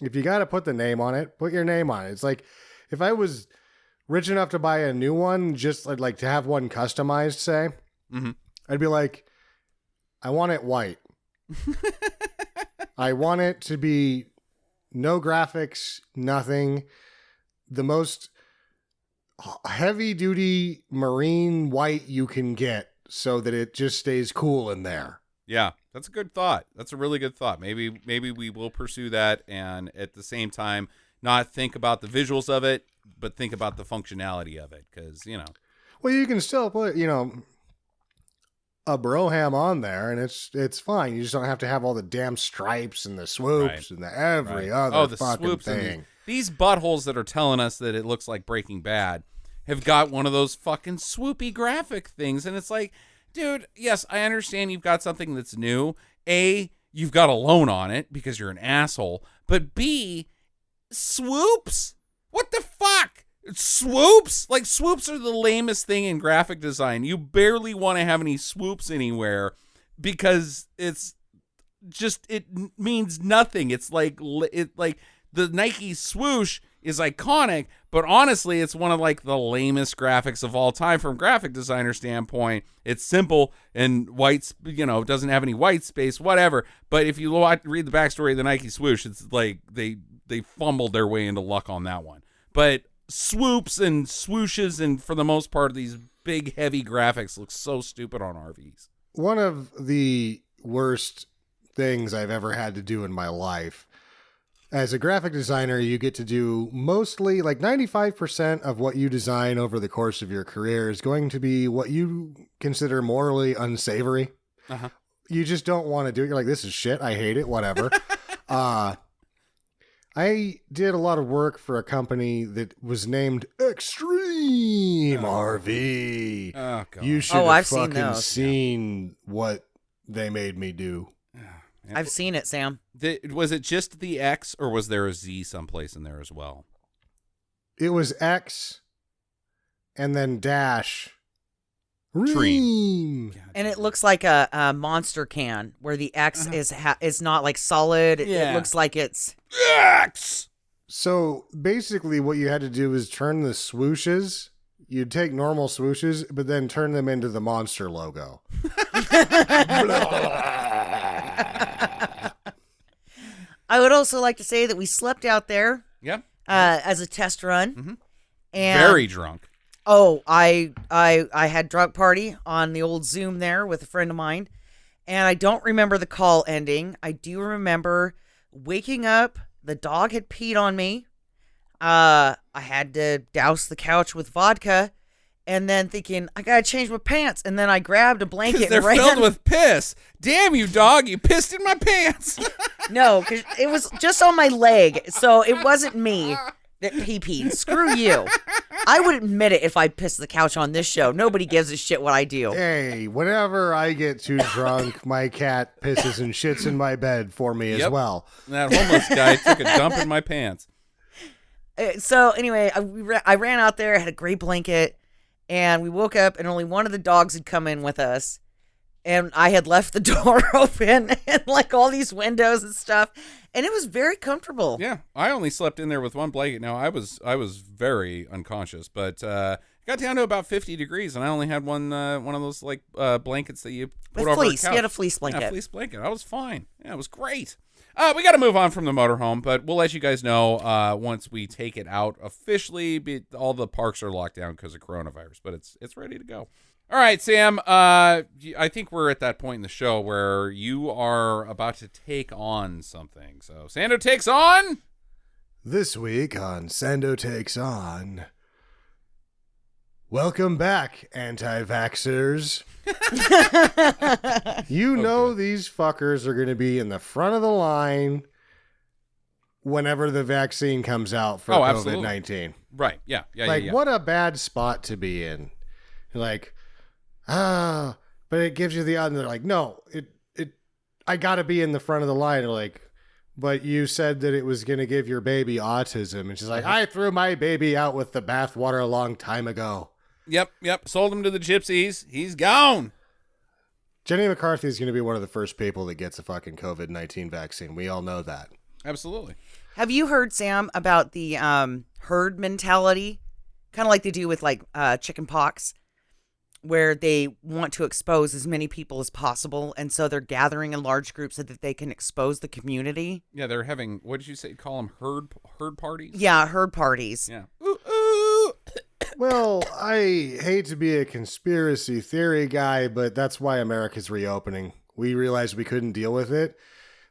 If you got to put the name on it, put your name on it. It's like if I was rich enough to buy a new one, just like to have one customized, say, I'd be like, I want it white. I want it to be no graphics, nothing. The most heavy duty marine white you can get so that it just stays cool in there. Yeah, that's a good thought. That's a really good thought. Maybe we will pursue that and at the same time not think about the visuals of it, but think about the functionality of it because, Well, you can still put, a Broham on there and it's fine. You just don't have to have all the damn stripes and the swoops and the every other fucking thing. These buttholes that are telling us that it looks like Breaking Bad have got one of those fucking swoopy graphic things, and it's like, Dude, yes, I understand you've got something that's new. A, you've got a loan on it because you're an asshole. But B, swoops? What the fuck? Swoops? Like, swoops are the lamest thing in graphic design. You barely want to have any swoops anywhere because it's just, it means nothing. It's like the Nike swoosh is iconic, but honestly, it's one of like the lamest graphics of all time from a graphic designer standpoint. It's simple and doesn't have any white space, whatever. But if you read the backstory of the Nike swoosh, it's like they fumbled their way into luck on that one. But swoops and swooshes, and for the most part, these big, heavy graphics look so stupid on RVs. One of the worst things I've ever had to do in my life. As a graphic designer, you get to do mostly like 95% of what you design over the course of your career is going to be what you consider morally unsavory. Uh-huh. You just don't want to do it. You're like, this is shit. I hate it. Whatever. I did a lot of work for a company that was named Extreme RV. Oh, God. You should have I've fucking seen those. what they made me do. I've seen it, Sam. Was it just the X, or was there a Z someplace in there as well? It was X and then dash. Dream. And it looks like a monster can where the X is not like solid. Yeah. It looks like it's X! So basically what you had to do is turn the swooshes. You'd take normal swooshes, but then turn them into the monster logo. I would also like to say that we slept out there as a test run. Mm-hmm. And very drunk. Oh, I had drunk party on the old Zoom there with a friend of mine, and I don't remember the call ending. I do remember waking up. The dog had peed on me. I had to douse the couch with vodka, and then thinking, I gotta change my pants, and then I grabbed a blanket They're and ran. filled with piss. Damn you, dog! You pissed in my pants. No, because it was just on my leg, so it wasn't me that peed. Screw you. I would admit it if I pissed the couch on this show. Nobody gives a shit what I do. Hey, whenever I get too drunk, my cat pisses and shits in my bed for me as well. That homeless guy took a dump in my pants. So anyway, I ran out there, had a great blanket, and we woke up, and only one of the dogs had come in with us. And I had left the door open and like all these windows and stuff. And it was very comfortable. Yeah. I only slept in there with one blanket. Now I was very unconscious, but it got down to about 50 degrees, and I only had one of those like blankets that you put with over fleece. a couch. You had a fleece blanket. Yeah, fleece blanket. I was fine. Yeah, it was great. We got to move on from the motorhome, but we'll let you guys know once we take it out officially. All the parks are locked down because of coronavirus, but it's ready to go. All right, Sam, I think we're at that point in the show where you are about to take on something. So, Sando Takes on? This week on Sando Takes On. Welcome back, Anti-Vaxxers. You know these fuckers are going to be in the front of the line whenever the vaccine comes out for COVID-19. Right, yeah. What a bad spot to be in. You're like, but it gives you the other. They're like, no, I got to be in the front of the line. They're like, but you said that it was going to give your baby autism. And she's like, I threw my baby out with the bathwater a long time ago. Yep. Sold him to the gypsies. He's gone. Jenny McCarthy is going to be one of the first people that gets a fucking COVID-19 vaccine. We all know that. Absolutely. Have you heard, Sam, about the herd mentality? Kind of like they do with like chicken pox, where they want to expose as many people as possible, and so they're gathering in large groups so that they can expose the community. Yeah, they're having, what did you say, call them herd parties? Yeah, herd parties. Yeah. Ooh. Well, I hate to be a conspiracy theory guy, but that's why America's reopening. We realized we couldn't deal with it.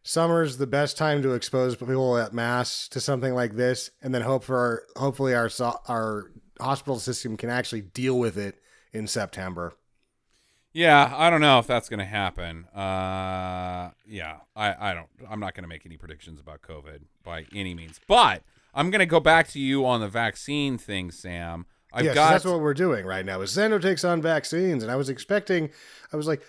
Summer's the best time to expose people at mass to something like this, and then hopefully our hospital system can actually deal with it in September. Yeah, I don't know if that's going to happen. I'm not going to make any predictions about COVID by any means. But I'm going to go back to you on the vaccine thing, Sam. So that's what we're doing right now. Is Sando Takes on vaccines, and I was like,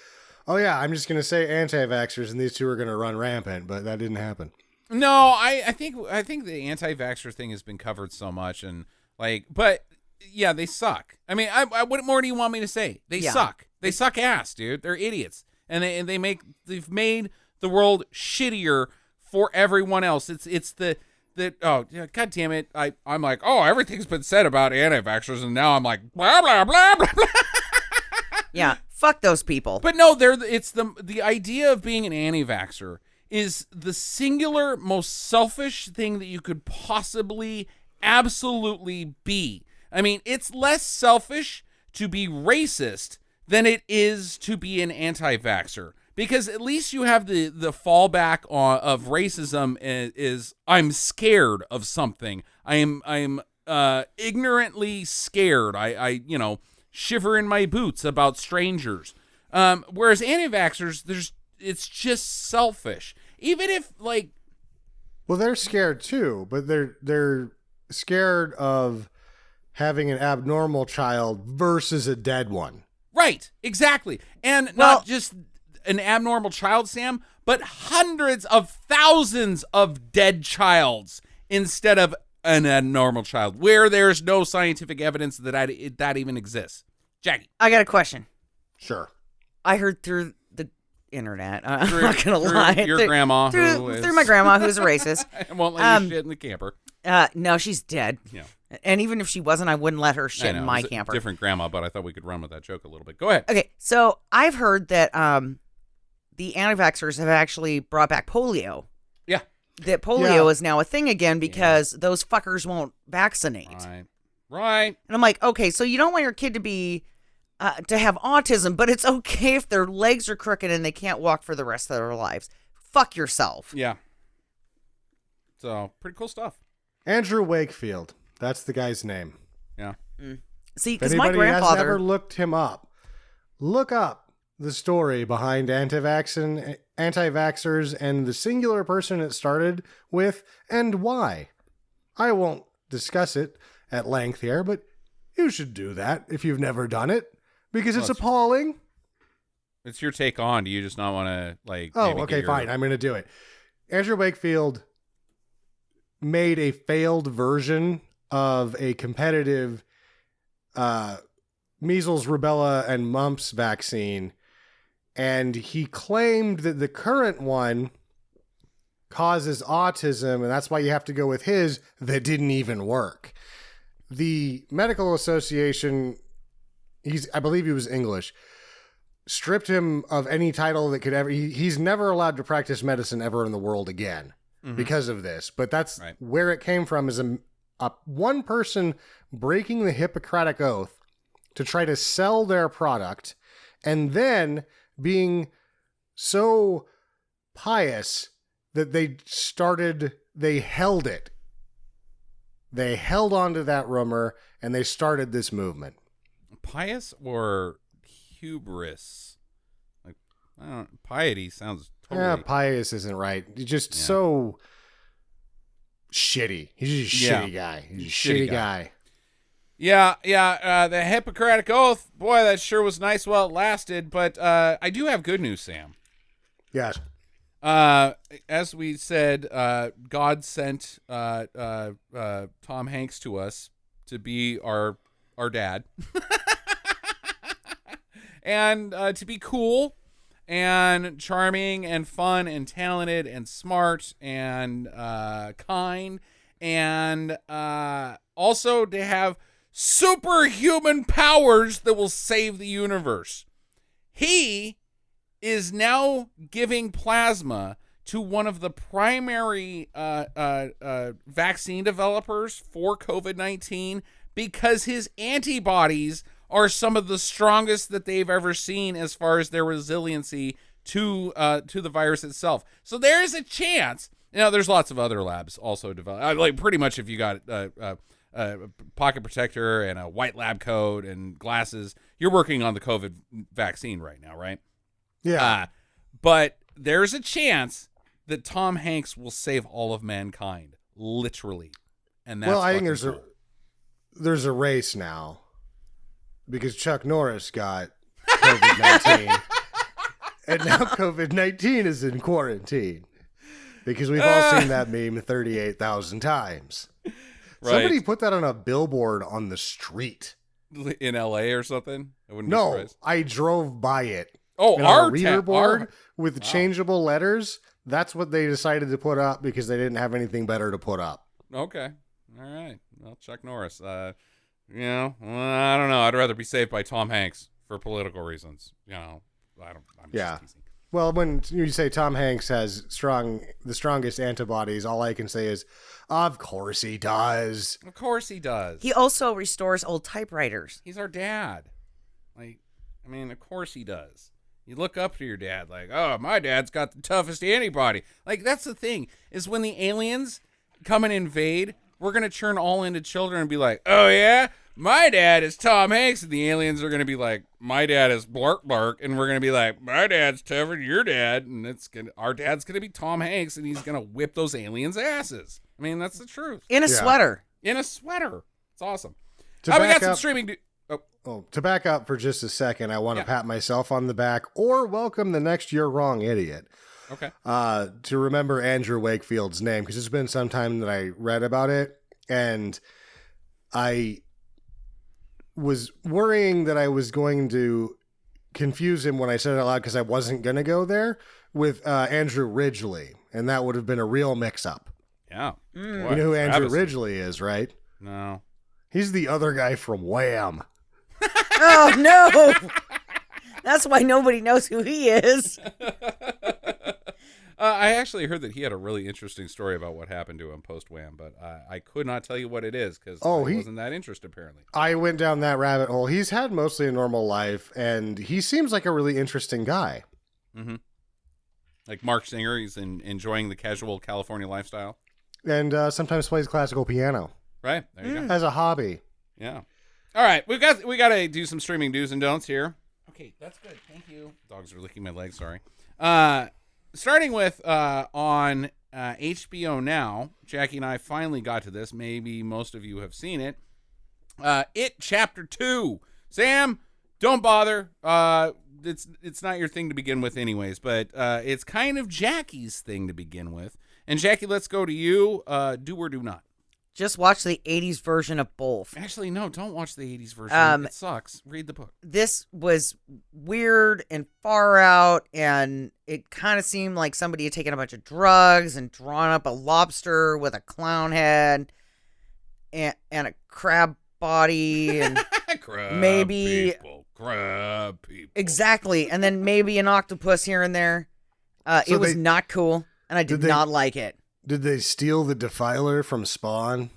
oh yeah, I'm just gonna say anti-vaxxers, and these two are gonna run rampant, but that didn't happen. No, I think the anti-vaxxer thing has been covered so much, and but yeah, they suck. I mean, what more do you want me to say? They suck. They suck ass, dude. They're idiots, and they've made the world shittier for everyone else. It's the oh yeah, god damn it. I'm like, oh, everything's been said about anti-vaxxers, and now I'm like blah blah blah blah blah. Yeah, fuck those people. But no, it's the idea of being an anti-vaxxer is the singular most selfish thing that you could possibly absolutely be. I mean, it's less selfish to be racist than it is to be an anti-vaxxer, because at least you have the fallback of racism is I'm scared of something. I'm ignorantly scared. I shiver in my boots about strangers. Whereas anti-vaxxers, it's just selfish. Even if well, they're scared too, but they're scared of having an abnormal child versus a dead one. Right, exactly. And not just an abnormal child, Sam, but hundreds of thousands of dead childs instead of an abnormal child, where there's no scientific evidence that even exists. Jackie. I got a question. Sure. I heard through the internet. I'm not going to lie. Your grandma. Through my grandma, who's a racist. And won't let you shit in the camper. No, she's dead. Yeah. And even if she wasn't, I wouldn't let her shit in my camper. Different grandma, but I thought we could run with that joke a little bit. Go ahead. Okay, so I've heard that the anti-vaxxers have actually brought back polio. Yeah. That polio is now a thing again because those fuckers won't vaccinate. Right. And I'm like, okay, so you don't want your kid to be to have autism, but it's okay if their legs are crooked and they can't walk for the rest of their lives. Fuck yourself. Yeah. So, pretty cool stuff. Andrew Wakefield. That's the guy's name. Yeah. See, because my grandfather... has ever looked him up, look up the story behind anti-vaxxers and the singular person it started with and why. I won't discuss it at length here, but you should do that if you've never done it, because it's appalling. It's your take on. Do you just not want to, Oh, okay, fine. I'm going to do it. Andrew Wakefield made a failed version of a competitive measles, rubella, and mumps vaccine, and he claimed that the current one causes autism, and that's why you have to go with his that didn't even work. The medical association, I believe he was English, stripped him of any title that could ever... He's never allowed to practice medicine ever in the world again because of this, but that's where it came from, is a one person breaking the Hippocratic Oath to try to sell their product, and then being so pious that they held it. They held on to that rumor, and they started this movement. Pious or hubris? Piety sounds totally... Yeah, pious isn't right. He's just so... shitty. He's just a shitty guy. He's a shitty guy. Yeah. The Hippocratic Oath, boy, that sure was nice while it lasted. But I do have good news, Sam. Yes. As we said, God sent Tom Hanks to us to be our dad, and to be cool and charming and fun and talented and smart and kind, and also to have superhuman powers that will save the universe. He is now giving plasma to one of the primary vaccine developers for COVID-19 because his antibodies are some of the strongest that they've ever seen as far as their resiliency to the virus itself. So there is a chance. There's lots of other labs also develop. Pretty much if you got a pocket protector and a white lab coat and glasses, you're working on the COVID vaccine right now, right? Yeah. But there's a chance that Tom Hanks will save all of mankind, literally. And that's I think there's a race now because Chuck Norris got COVID-19. And now COVID-19 is in quarantine because we've all seen that meme 38,000 times. Right. Somebody put that on a billboard on the street. In LA or something? I wouldn't be No, surprised. I drove by it. Oh, And our on a reader board with Wow. changeable letters. That's what they decided to put up because they didn't have anything better to put up. Okay. All right. Well, Chuck Norris. I don't know. I'd rather be saved by Tom Hanks for political reasons. I'm Yeah. just teasing. Well, when you say Tom Hanks has the strongest antibodies, all I can say is, of course he does. Of course he does. He also restores old typewriters. He's our dad. Of course he does. You look up to your dad like, oh, my dad's got the toughest antibody. Like, that's the thing, is when the aliens come and invade, we're going to turn all into children and be like, oh, yeah? My dad is Tom Hanks. And the aliens are going to be like, my dad is Blark Blark. And we're going to be like, my dad's tougher than your dad. And our dad's going to be Tom Hanks, and he's going to whip those aliens' asses. I mean, that's the truth. In a sweater. In a sweater. It's awesome. To We back got some up- streaming... To back up for just a second, I want to Yeah. pat myself on the back or welcome the next You're Wrong Idiot. Okay. To remember Andrew Wakefield's name, because it's been some time that I read about it, and I was worrying that I was going to confuse him when I said it out loud because I wasn't going to go there with Andrew Ridgeley, and that would have been a real mix-up. Yeah. You know who Andrew Travis. Ridgeley is, right? No. He's the other guy from Wham! Oh, no. That's why nobody knows who he is. I actually heard that he had a really interesting story about what happened to him post-Wham, but I could not tell you what it is because I wasn't that interested, apparently. I went down that rabbit hole. He's had mostly a normal life, and he seems like a really interesting guy. Mm-hmm. Like Mark Singer, he's enjoying the casual California lifestyle. And sometimes plays classical piano Right? There you go. as a hobby. Yeah. All right, we got to do some streaming do's and don'ts here. Okay, that's good. Thank you. Dogs are licking my legs. Sorry. Starting with on HBO Now, Jackie and I finally got to this. Maybe most of you have seen it. It Chapter 2. Sam, don't bother. It's not your thing to begin with, anyways. But it's kind of Jackie's thing to begin with. And Jackie, let's go to you. Do or do not. Just watch the 80s version of both. Actually, no, don't watch the 80s version. It sucks. Read the book. This was weird and far out, and it kind of seemed like somebody had taken a bunch of drugs and drawn up a lobster with a clown head and a crab body and Crab maybe crab people. exactly, and then maybe an octopus here and there. So it was not cool, and I did not like it. Did they steal the Defiler from Spawn?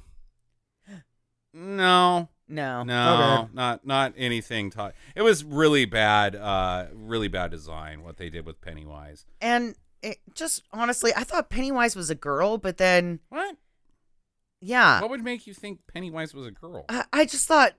No, No. Okay. not anything. It was really bad design what they did with Pennywise. And it just honestly, I thought Pennywise was a girl, but then What? yeah, What would make you think Pennywise was a girl? I just thought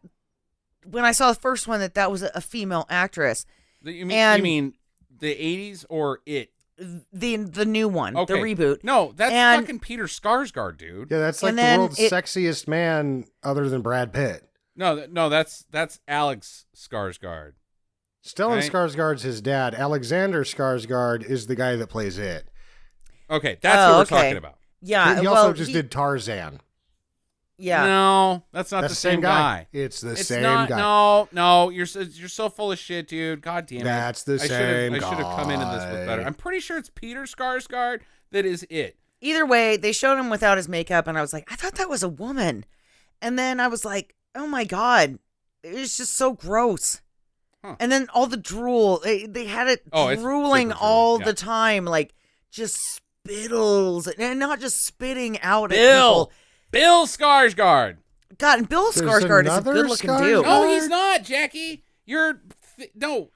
when I saw the first one that was a female actress. You and- mean the 80s or it? The new one, Okay. the reboot. No, that's And- fucking Peter Skarsgård, dude. Yeah, that's like And the then world's it- sexiest man other than Brad Pitt. No, that's Alex Skarsgård. Stellan Right. Skarsgård's his dad. Alexander Skarsgård is the guy that plays it. Okay, that's what we're okay. talking about. Yeah, He well, also just did Tarzan. Yeah, No, that's not That's the same guy. It's the It's same not. guy. No, you're so full of shit, dude. God damn it. That's the I same should have come into this with better. guy. I'm pretty sure it's Peter Skarsgård that is it. Either way, they showed him without his makeup, and I was like, I thought that was a woman. And then I was like, oh my God, it's just so gross. Huh. And then all the drool, they had it Oh, it's drooling super drooly, all yeah. the time, like just spittles, and not just spitting out at Bill people. Skarsgård. God, and Bill There's Skarsgård is a another good-looking Skarsgård? dude. No, he's not, Jackie. No.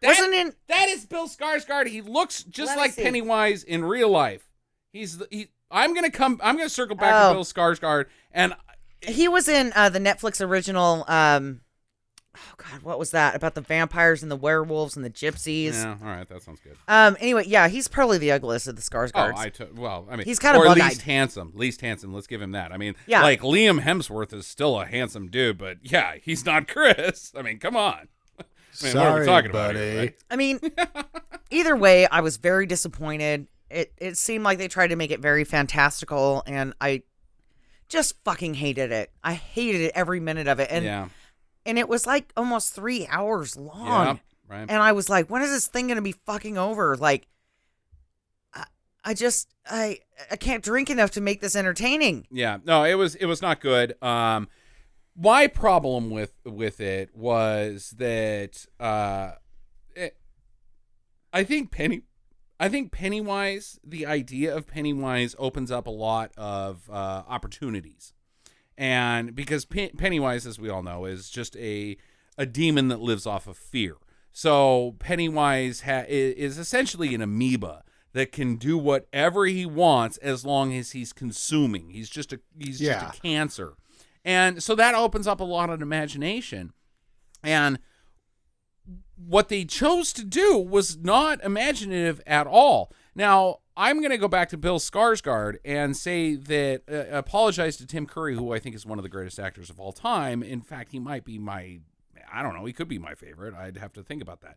Wasn't in- That is Bill Skarsgård. He looks just Let me like see. Pennywise in real life. I'm gonna circle back to Bill Skarsgård, and He was in the Netflix original. oh God, what was that about the vampires and the werewolves and the gypsies? Yeah, all right, that sounds good. Anyway, yeah, he's probably the ugliest of the Skarsgårds. Well, I mean, he's kind of or bug-eyed. least handsome. Least handsome. Let's give him that. I mean, Yeah. like Liam Hemsworth is still a handsome dude, but yeah, he's not Chris. I mean, come on. I mean, what are we Sorry, talking buddy. about here, right? I mean, either way, I was very disappointed. It seemed like they tried to make it very fantastical, and I just fucking hated it. I hated it every minute of it, and it was like almost 3 hours long. Yeah, right. And I was like, when is this thing gonna be fucking over? Like, I can't drink enough to make this entertaining. Yeah, no, it was not good. My problem with it was that I think Pennywise, the idea of Pennywise opens up a lot of opportunities, and because Pennywise, as we all know, is just a demon that lives off of fear. So Pennywise is essentially an amoeba that can do whatever he wants as long as he's consuming. He's just a cancer. And so that opens up a lot of imagination. And what they chose to do was not imaginative at all. Now, I'm going to go back to Bill Skarsgård and say that, apologize to Tim Curry, who I think is one of the greatest actors of all time. In fact, he might be I don't know, he could be my favorite. I'd have to think about that.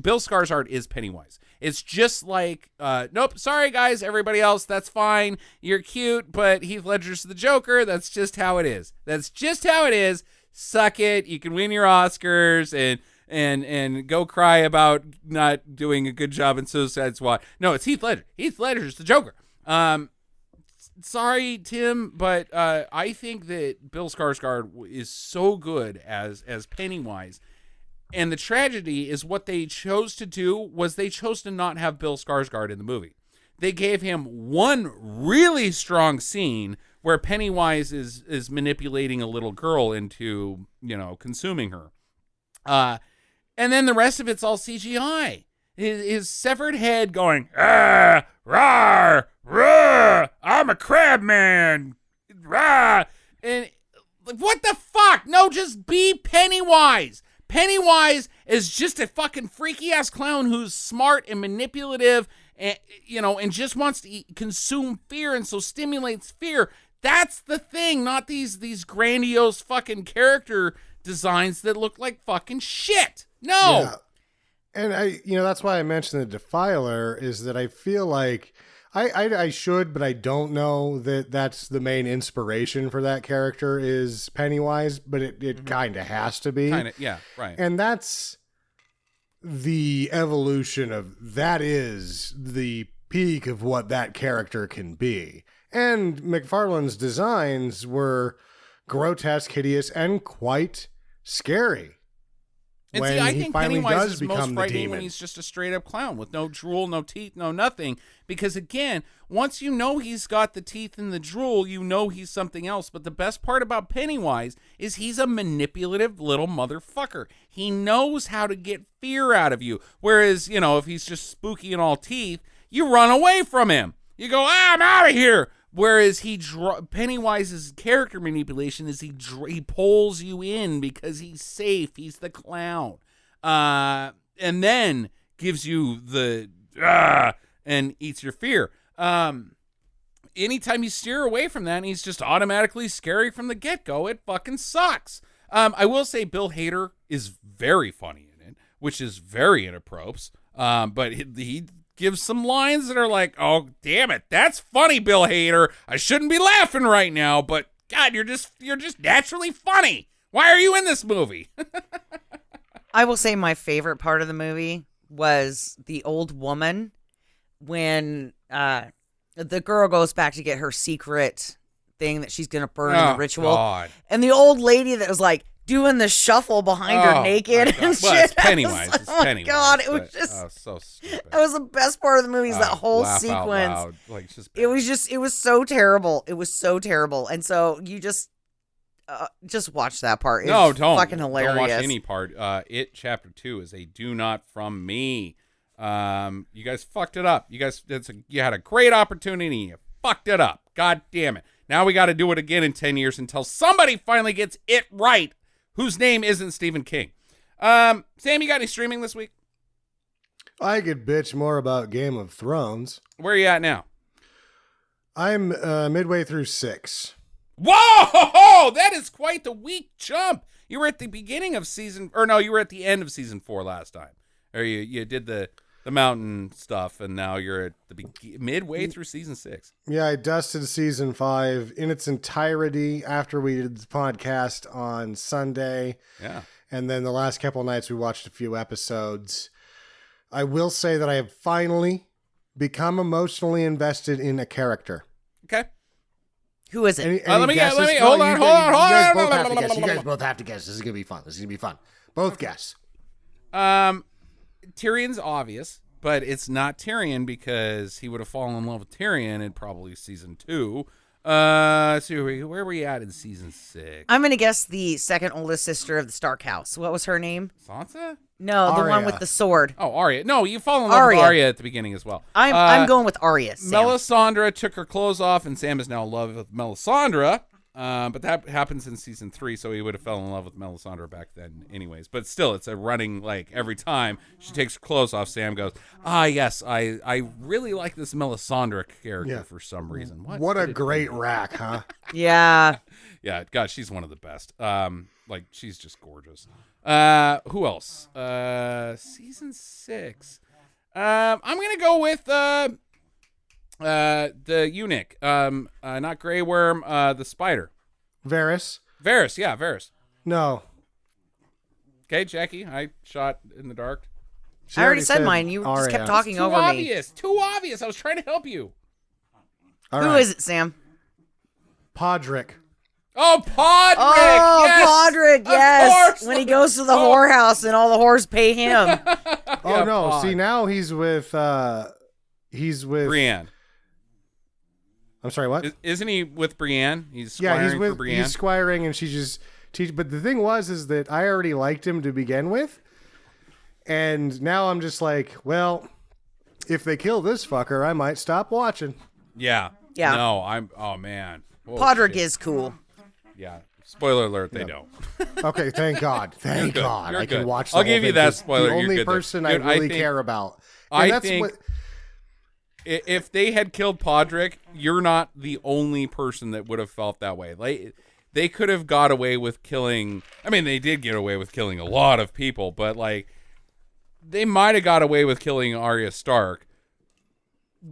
Bill Skarsgård is Pennywise. It's just like, nope, sorry guys, everybody else, that's fine. You're cute, but Heath Ledger's the Joker. That's just how it is. That's just how it is. Suck it. You can win your Oscars and go cry about not doing a good job in Suicide Squad. No, it's Heath Ledger. Heath Ledger's the Joker. Sorry, Tim, but I think that Bill Skarsgård is so good as Pennywise. And the tragedy is what they chose to do was they chose to not have Bill Skarsgård in the movie. They gave him one really strong scene where Pennywise is manipulating a little girl into, consuming her. And then the rest of it's all CGI. His severed head going, ah, rawr, rawr, I'm a crab man, rah. And what the fuck? No, just be Pennywise. Pennywise is just a fucking freaky ass clown who's smart and manipulative, and and just wants to consume fear, and so stimulates fear. That's the thing, not these grandiose fucking character designs that look like fucking shit. No. Yeah. And that's why I mentioned the Defiler, is that I feel like I should, but I don't know that that's the main inspiration for that character is Pennywise, but it kind of has to be. Kind of, yeah, right. And that's the evolution that is the peak of what that character can be. And McFarlane's designs were grotesque, hideous, and quite scary. And when see, I he think finally Pennywise does is become most the frightening demon. when he's just a straight up clown with no drool, no teeth, no nothing. Because again, once you know he's got the teeth and the drool, you know he's something else. But the best part about Pennywise is he's a manipulative little motherfucker. He knows how to get fear out of you. Whereas, if he's just spooky and all teeth, you run away from him. You go, I'm out of here. Whereas Pennywise's character manipulation is he pulls you in because he's safe. He's the clown, and then gives you the and eats your fear. Anytime you steer away from that, and he's just automatically scary from the get go. It fucking sucks. I will say Bill Hader is very funny in it, which is very inappropriate. But he gives some lines that are like, oh, damn it, that's funny, Bill Hader. I shouldn't be laughing right now, but God, you're just naturally funny. Why are you in this movie? I will say my favorite part of the movie was the old woman when the girl goes back to get her secret thing that she's going to burn in the ritual. God. And the old lady that was like doing the shuffle behind her naked and shit. Well, it's Pennywise. Like, it's Pennywise. God, it was just so stupid. That was the best part of the movie, is that whole laugh sequence. out loud. Like, it was so terrible. It was so terrible. And so you just watch that part. It's fucking hilarious. Don't watch any part. It Chapter 2 is a do not from me. You guys fucked it up. You guys, you had a great opportunity. You fucked it up. God damn it. Now we got to do it again in 10 years until somebody finally gets it right, whose name isn't Stephen King. Sam, you got any streaming this week? I could bitch more about Game of Thrones. Where are you at now? I'm midway through 6. Whoa! That is quite the weak jump. You were at the beginning of you were at the end of season 4 last time. Or you did the mountain stuff, and now you're at the midway through season 6. Yeah, I dusted season 5 in its entirety after we did the podcast on Sunday. Yeah. And then the last couple nights we watched a few episodes. I will say that I have finally become emotionally invested in a character. Okay. Who is it? Any Hold on. You guys both have to guess. This is going to be fun. Both guess. Tyrion's obvious, but it's not Tyrion because he would have fallen in love with Tyrion in probably season 2. So where were we at in season 6? I'm going to guess the second oldest sister of the Stark house. What was her name? Sansa? No, the Arya. one with the sword. Oh, Arya. No, you fall in love with Arya at the beginning as well. I'm going with Arya. Sam. Melisandre took her clothes off, and Sam is now in love with Melisandre. But that happens in season 3, so he would have fell in love with Melisandre back then anyways. But still, it's a running, like, every time she takes her clothes off, Sam goes, yes, I really like this Melisandre character for some reason. What a great rack, huh? Yeah. Yeah, God, she's one of the best. Like, she's just gorgeous. Who else? Season 6. I'm gonna go with the eunuch. Not Grey Worm. The spider. Varys? Yeah, Varys. No. Okay, Jackie. I shot in the dark. She I already said mine. You Arya. just kept talking Too over obvious. Too obvious. I was trying to help you. All me. Who right. is it, Sam? Podrick. Oh, Podrick! Oh, yes! Podrick, Of yes. course. When he goes to the whorehouse and all the whores pay him. Oh, no. Pod. See, now he's with Brienne. I'm sorry, what? Isn't he with Brienne? He's squiring Yeah, he's for with Brienne. he's squiring, and she just but the thing is that I already liked him to begin with, and now I'm just like, well, if they kill this fucker, I might stop watching. Yeah. Yeah. No, oh man. Oh, Podrick shit. is cool. Yeah. Spoiler alert, they don't. Okay, thank God, thank good. God, You're I can good. watch. The I'll whole give you thing, that 'cause spoiler. The You're only good there. person Dude, I really think- care about. I And that's think what, if they had killed Podrick, you're not the only person that would have felt that way. Like, they could have got away with killing. I mean, they did get away with killing a lot of people, but like, they might have got away with killing Arya Stark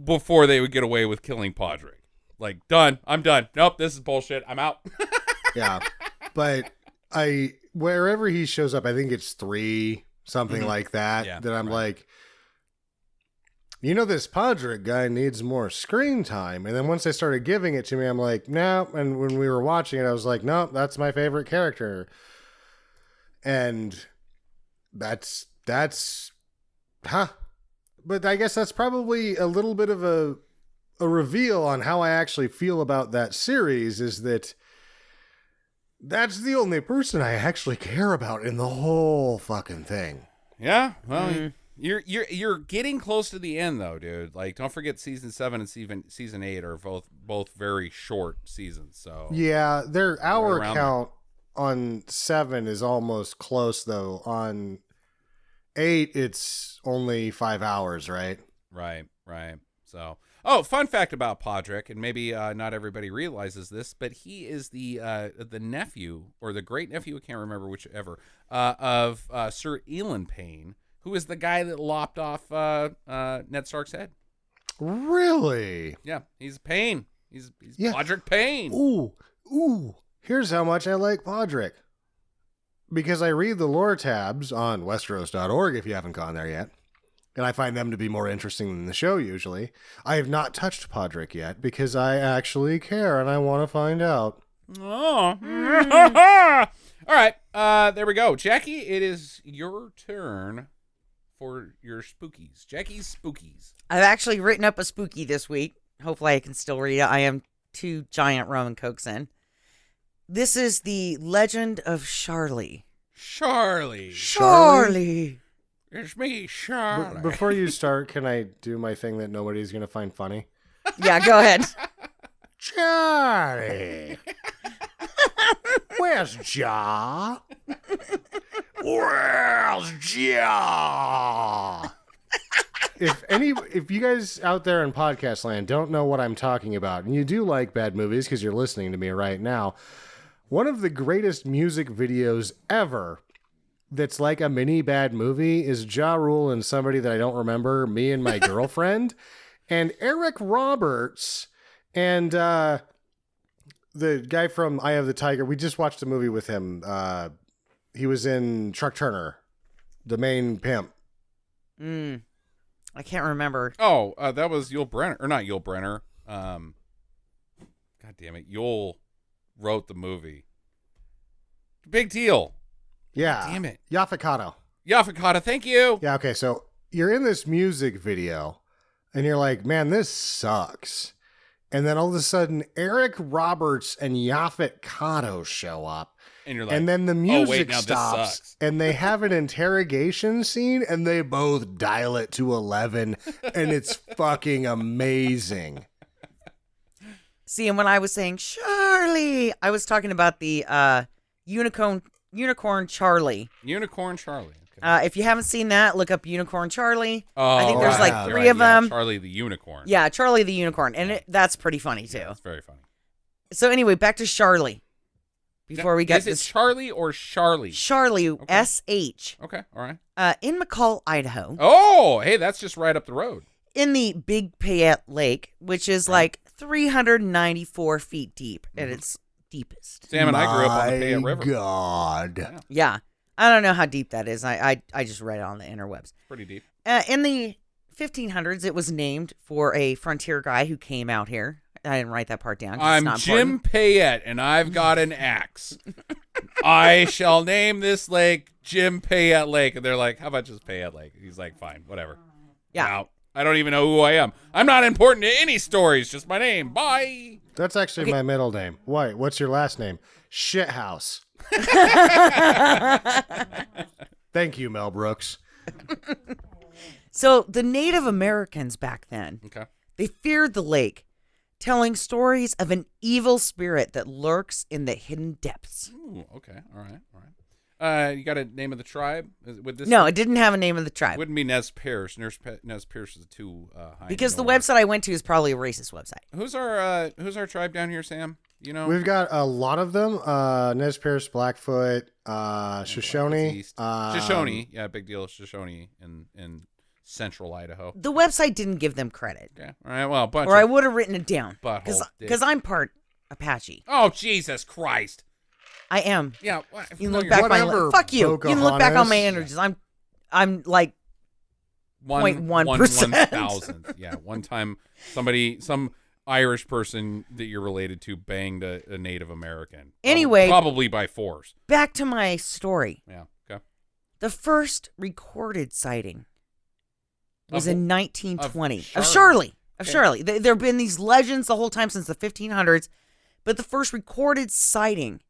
before they would get away with killing Podrick. Like, done. I'm done. Nope, this is bullshit. I'm out. yeah, but wherever he shows up, I think it's 3 something like that. Yeah, that I'm right. like, this Podrick guy needs more screen time. And then once they started giving it to me, I'm like, no. And when we were watching it, I was like, no, that's my favorite character. And that's, But I guess that's probably a little bit of a reveal on how I actually feel about that series, is that that's the only person I actually care about in the whole fucking thing. Yeah, well, you're getting close to the end though, dude. Like, don't forget season 7 and season 8 are both very short seasons. So Yeah, their hour around count on 7 is almost close though. On 8, it's only 5 hours, right? Right. So, fun fact about Podrick, and maybe not everybody realizes this, but he is the nephew or the great nephew, I can't remember whichever, of Sir Elon Payne, who is the guy that lopped off Ned Stark's head. Really? Yeah, he's Payne. He's Yeah. Podrick Payne. Ooh. Here's how much I like Podrick. Because I read the lore tabs on Westeros.org, if you haven't gone there yet, and I find them to be more interesting than the show usually. I have not touched Podrick yet because I actually care and I want to find out. Oh. All right. There we go. Jackie, it is your turn for your spookies. Jackie's spookies. I've actually written up a spooky this week. Hopefully I can still read it. I am 2 giant rum and cokes in. This is the Legend of Sharlie. Sharlie. It's me, Sharlie. Before you start, can I do my thing that nobody's going to find funny? Yeah, go ahead. Jackie! Sharlie. Where's Ja? Where's Ja? If you guys out there in podcast land don't know what I'm talking about, and you do like bad movies because you're listening to me right now, one of the greatest music videos ever that's like a mini bad movie is Ja Rule and somebody that I don't remember, Me and My Girlfriend, and Eric Roberts and the guy from Eye of the Tiger. We just watched a movie with him. He was in Truck Turner, the main pimp. I can't remember. Oh, that was Yul Brynner, or not Yul Brynner. God damn it, Yul wrote the movie. Big deal. Yeah. Damn it. Yaphet Yaphet, thank you. Yeah, okay, so you're in this music video, and you're like, man, this sucks. And then all of a sudden, Eric Roberts and Yaphet Kotto show up. And you're like, and then the music oh, wait, now stops, this sucks. and they have an interrogation scene, and they both dial it to 11, and it's fucking amazing. See, and when I was saying Sharlie, I was talking about the Unicorn Charlie. Unicorn Charlie. Okay. If you haven't seen that, look up Unicorn Charlie. Oh, I think there's right. like three of them. Charlie the Unicorn. Yeah, Charlie the Unicorn. And that's pretty funny, too. Yeah, it's very funny. So anyway, back to Sharlie. Before we get Is it this. Charlie or Sharlie? Sharlie, Okay. S-H. Okay, all right. In McCall, Idaho. Oh, hey, that's just right up the road. In the Big Payette Lake, which is like 394 feet deep at its deepest. Sam and I grew up on the Payette River. God. Yeah. I don't know how deep that is. I just read it on the interwebs. Pretty deep. In the 1500s, it was named for a frontier guy who came out here. I didn't write that part down. I'm Jim Payette, and I've got an axe. I shall name this lake Jim Payette Lake. And they're like, how about just Payette Lake? He's like, fine, whatever. Yeah. Now, I don't even know who I am. I'm not important to any stories, just my name. Bye. That's actually my middle name. Why? What's your last name? Shithouse. Thank you, Mel Brooks. So the Native Americans back then, Okay. they feared the lake, telling stories of an evil spirit that lurks in the hidden depths. Ooh, okay. All right. You got a name of the tribe? Would this No, it didn't have a name of the tribe. wouldn't be Nez Perce. Nez Perce is too high. Because the north. website I went to is probably a racist website. Who's our tribe down here, Sam? You know? We've got a lot of them. Nez Perce, Blackfoot, Shoshone. East. Shoshone. Yeah, big deal. Shoshone in central Idaho. The website didn't give them credit. Okay. All right. Well, a bunch Or I of would have written it down. butthole Because I'm part Apache. Oh, Jesus Christ. I am. Yeah. You can look back on my Whatever, fuck you. You can look back on my Pocahontas. energies. I'm like 0.1%. 1,000th. Yeah. One time some Irish person that you're related to banged a Native American. Anyway. Probably by force. back to my story. Yeah. Okay. The first recorded sighting was Of- in 1920 of Sharlie. Sharlie. Okay. There have been these legends the whole time since the 1500s, but the first recorded sighting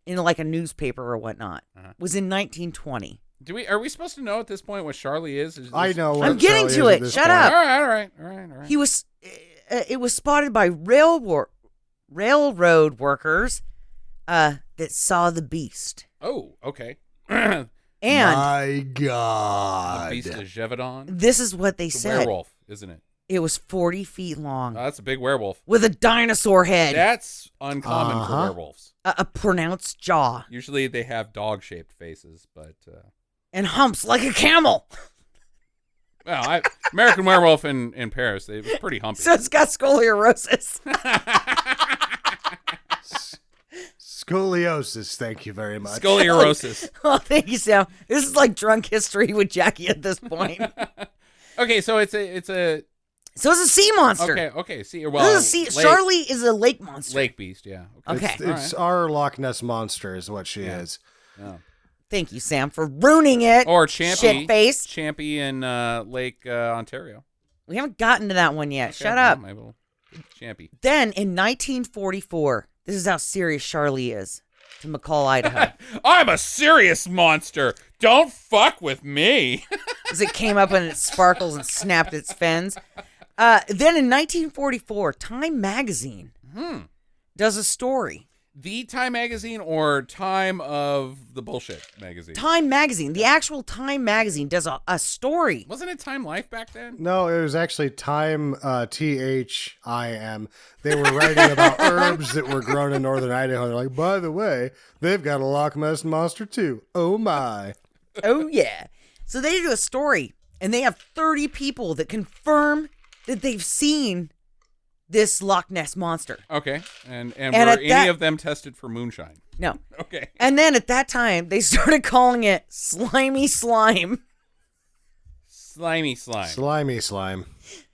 in like a newspaper or whatnot was in 1920. Are we supposed to know at this point what Sharlie is? I know. what I'm getting Sharlie to is at it. this Shut point. up. All right. He was. It was spotted by railroad workers that saw the beast. Oh, okay. And My God. The Beast of Gévaudan. this is what they It's a said. werewolf, isn't it? It was 40 feet long That's a big werewolf. with a dinosaur head, That's uncommon for Uh-huh. werewolves. a pronounced jaw, Usually they have dog-shaped faces, but and humps like a camel. well, American Werewolf in Paris, it was pretty humpy. So it's got scoliosis. Scoliosis. Thank you very much. Scoliosis. Oh, thank you, Sam. This is like drunk history with Jackie at this point. Okay, so it's a So it's a sea monster. okay. See, well, This is a sea. Sharlie is a lake monster. lake beast, yeah. Okay. It's our Loch Ness monster is what she is. Yeah. Thank you, Sam, for ruining it. Or Champy. Shit face. Champy in Lake Ontario. We haven't gotten to that one yet. Okay, Shut up. well, maybe we'll- Champy. Then in 1944, this is how serious Sharlie is to McCall, Idaho. I'm a serious monster. Don't fuck with me. As it came up and it sparkles and snapped its fins. Then in 1944, Time magazine does a story. The Time magazine or Time of the Bullshit magazine? Time magazine. The actual Time magazine does a story. Wasn't it Time Life back then? No, it was actually Time, THIM. They were writing about herbs that were grown in northern Idaho. They're like, by the way, they've got a Loch Ness Monster too. Oh, my. Oh, yeah. So they do a story, and they have 30 people that confirm that they've seen this Loch Ness Monster. Okay. And were at any of them tested for moonshine? No. Okay. And then at that time, they started calling it Slimy Slime. Slimy slime. Slimy slime.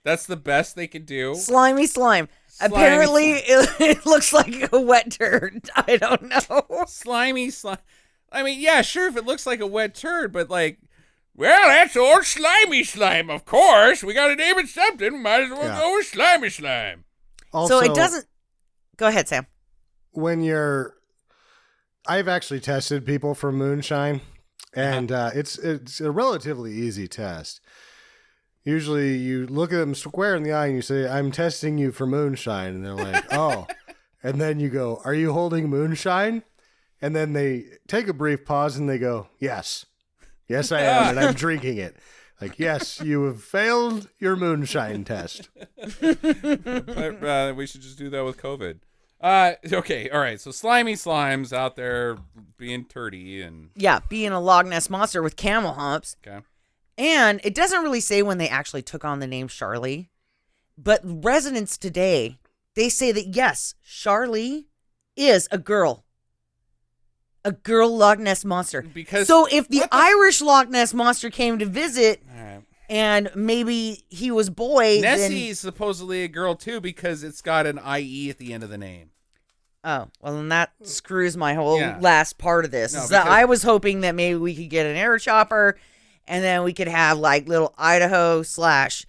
That's the best they could do. Slimy Slime. Slimy Apparently, it looks like a wet turd. I don't know. Slimy slime. I mean, yeah, sure, if it looks like a wet turd, but like, well, that's old Slimy Slime, of course. We got to name it something. Might as well go with Slimy Slime. Also, So it doesn't. Go ahead, Sam. when I've actually tested people for moonshine, and it's a relatively easy test. Usually you look at them square in the eye and you say, I'm testing you for moonshine. And they're like, oh. And then you go, are you holding moonshine? And then they take a brief pause and they go, yes. Yes, I am. And I'm drinking it. Like, yes, you have failed your moonshine test. But, we should just do that with COVID. Okay, all right. So Slimy Slime's out there being turdy and... Yeah, being a Loch Ness Monster with camel humps. Okay. And it doesn't really say when they actually took on the name Sharlie. But residents today, they say that, yes, Sharlie is a girl. A girl Loch Ness Monster. Because so if the Irish Loch Ness Monster came to visit... All right. And maybe he was boy. Nessie's supposedly a girl too because it's got an IE at the end of the name. Oh, well, then that screws my whole Yeah. last part of this. No, So because- I was hoping that maybe we could get an air chopper and then we could have like little Idaho/Irish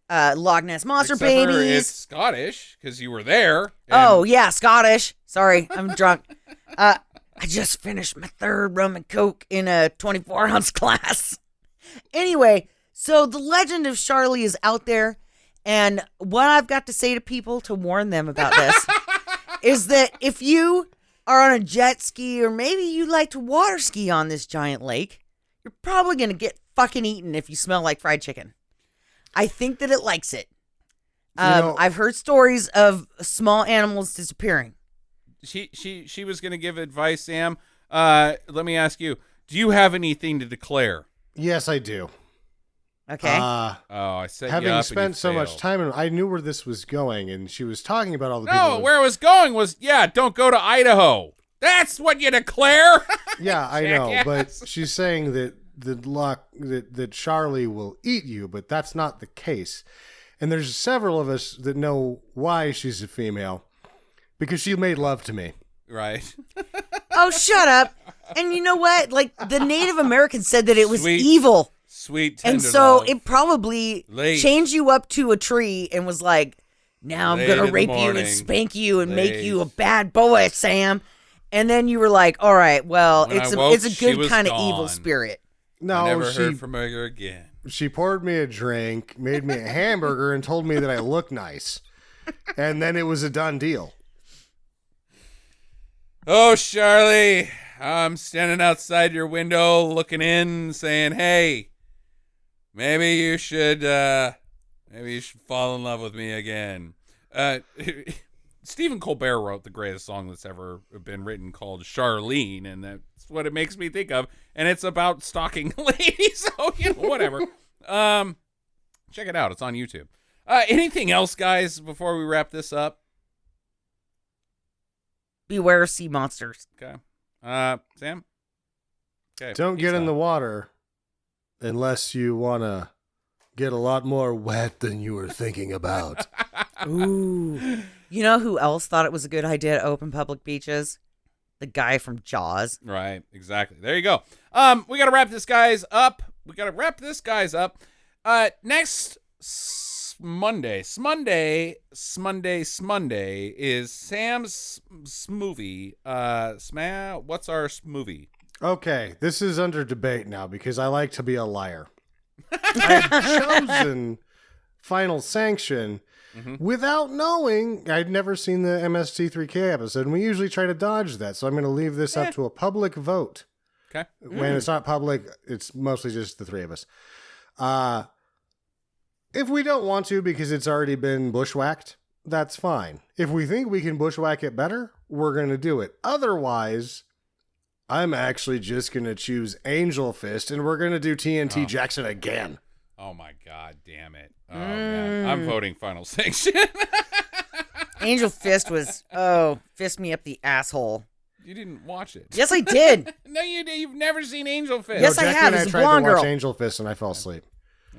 Loch Ness Monster Except for babies. it's Scottish because you were there. and- Oh, yeah, Scottish. Sorry, I'm drunk. I just finished my third rum and coke in a 24-ounce glass. Anyway, so the legend of Sharlie is out there, and what I've got to say to people to warn them about this is that if you are on a jet ski or maybe you like to water ski on this giant lake, you're probably going to get fucking eaten if you smell like fried chicken. I think that it likes it. I've heard stories of small animals disappearing. She was going to give advice, Sam. Let me ask you, do you have anything to declare? Yes, I do. Okay. I set you Having up and spent you so much failed. time, and I knew where this was going, and she was talking about all the No, people. where I was going was, don't go to Idaho. That's what you declare. Yeah, I know, Jackass. but she's saying that that Sharlie will eat you, but that's not the case. And there's several of us that know why she's a female, because she made love to me. Right. Oh, shut up. And you know what? Like, the Native Americans said that it was Sweet, evil. Sweet tender And so love. it probably Late. chained you up to a tree and was like, now I'm Late going in to the rape you morning. and spank you and make Late. you a bad boy, Sam. And then you were like, all right, well, When I it's woke, a she good was kind of evil gone. spirit. I No, never she heard from her again. she poured me a drink, made me a hamburger, and told me that I look nice. And then it was a done deal. Oh, Sharlie, I'm standing outside your window looking in saying, hey, maybe you should fall in love with me again. Stephen Colbert wrote the greatest song that's ever been written called Charlene, and that's what it makes me think of. And it's about stalking ladies, so, whatever. Check it out. It's on YouTube. Anything else, guys, before we wrap this up? Beware of sea monsters. Okay. Sam? Okay. Don't peace get in out. the water unless you want to get a lot more wet than you were thinking about. Ooh. You know who else thought it was a good idea to open public beaches? The guy from Jaws. Right, exactly. There you go. We gotta wrap this guys up. Next Monday is Sam's smoothie. What's our smoothie? Okay, this is under debate now because I like to be a liar. I've chosen Final Sanction without knowing. I'd never seen the MST3K episode, and we usually try to dodge that. So I'm going to leave this up to a public vote. Okay. When it's not public, it's mostly just the three of us. If we don't want to because it's already been bushwhacked, that's fine. If we think we can bushwhack it better, we're going to do it. Otherwise, I'm actually just going to choose Angel Fist, and we're going to do TNT Jackson again. Oh, my God, damn it. Oh, man. I'm voting Final Sanction. Angel Fist was, fist me up the asshole. You didn't watch it. Yes, I did. No, you've never seen Angel Fist. Yes, No, I Jackie have. and It's a tried blonde to watch girl. Angel Fist, and I fell asleep.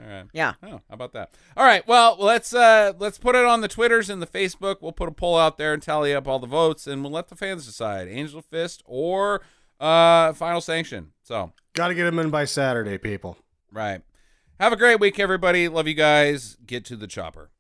All right. Yeah. Oh, how about that? All right. Well, let's put it on the Twitters and the Facebook. We'll put a poll out there and tally up all the votes, and we'll let the fans decide: Angel Fist or Final Sanction. So, Got to get them in by Saturday, people. right. Have a great week, everybody. Love you guys. Get to the chopper.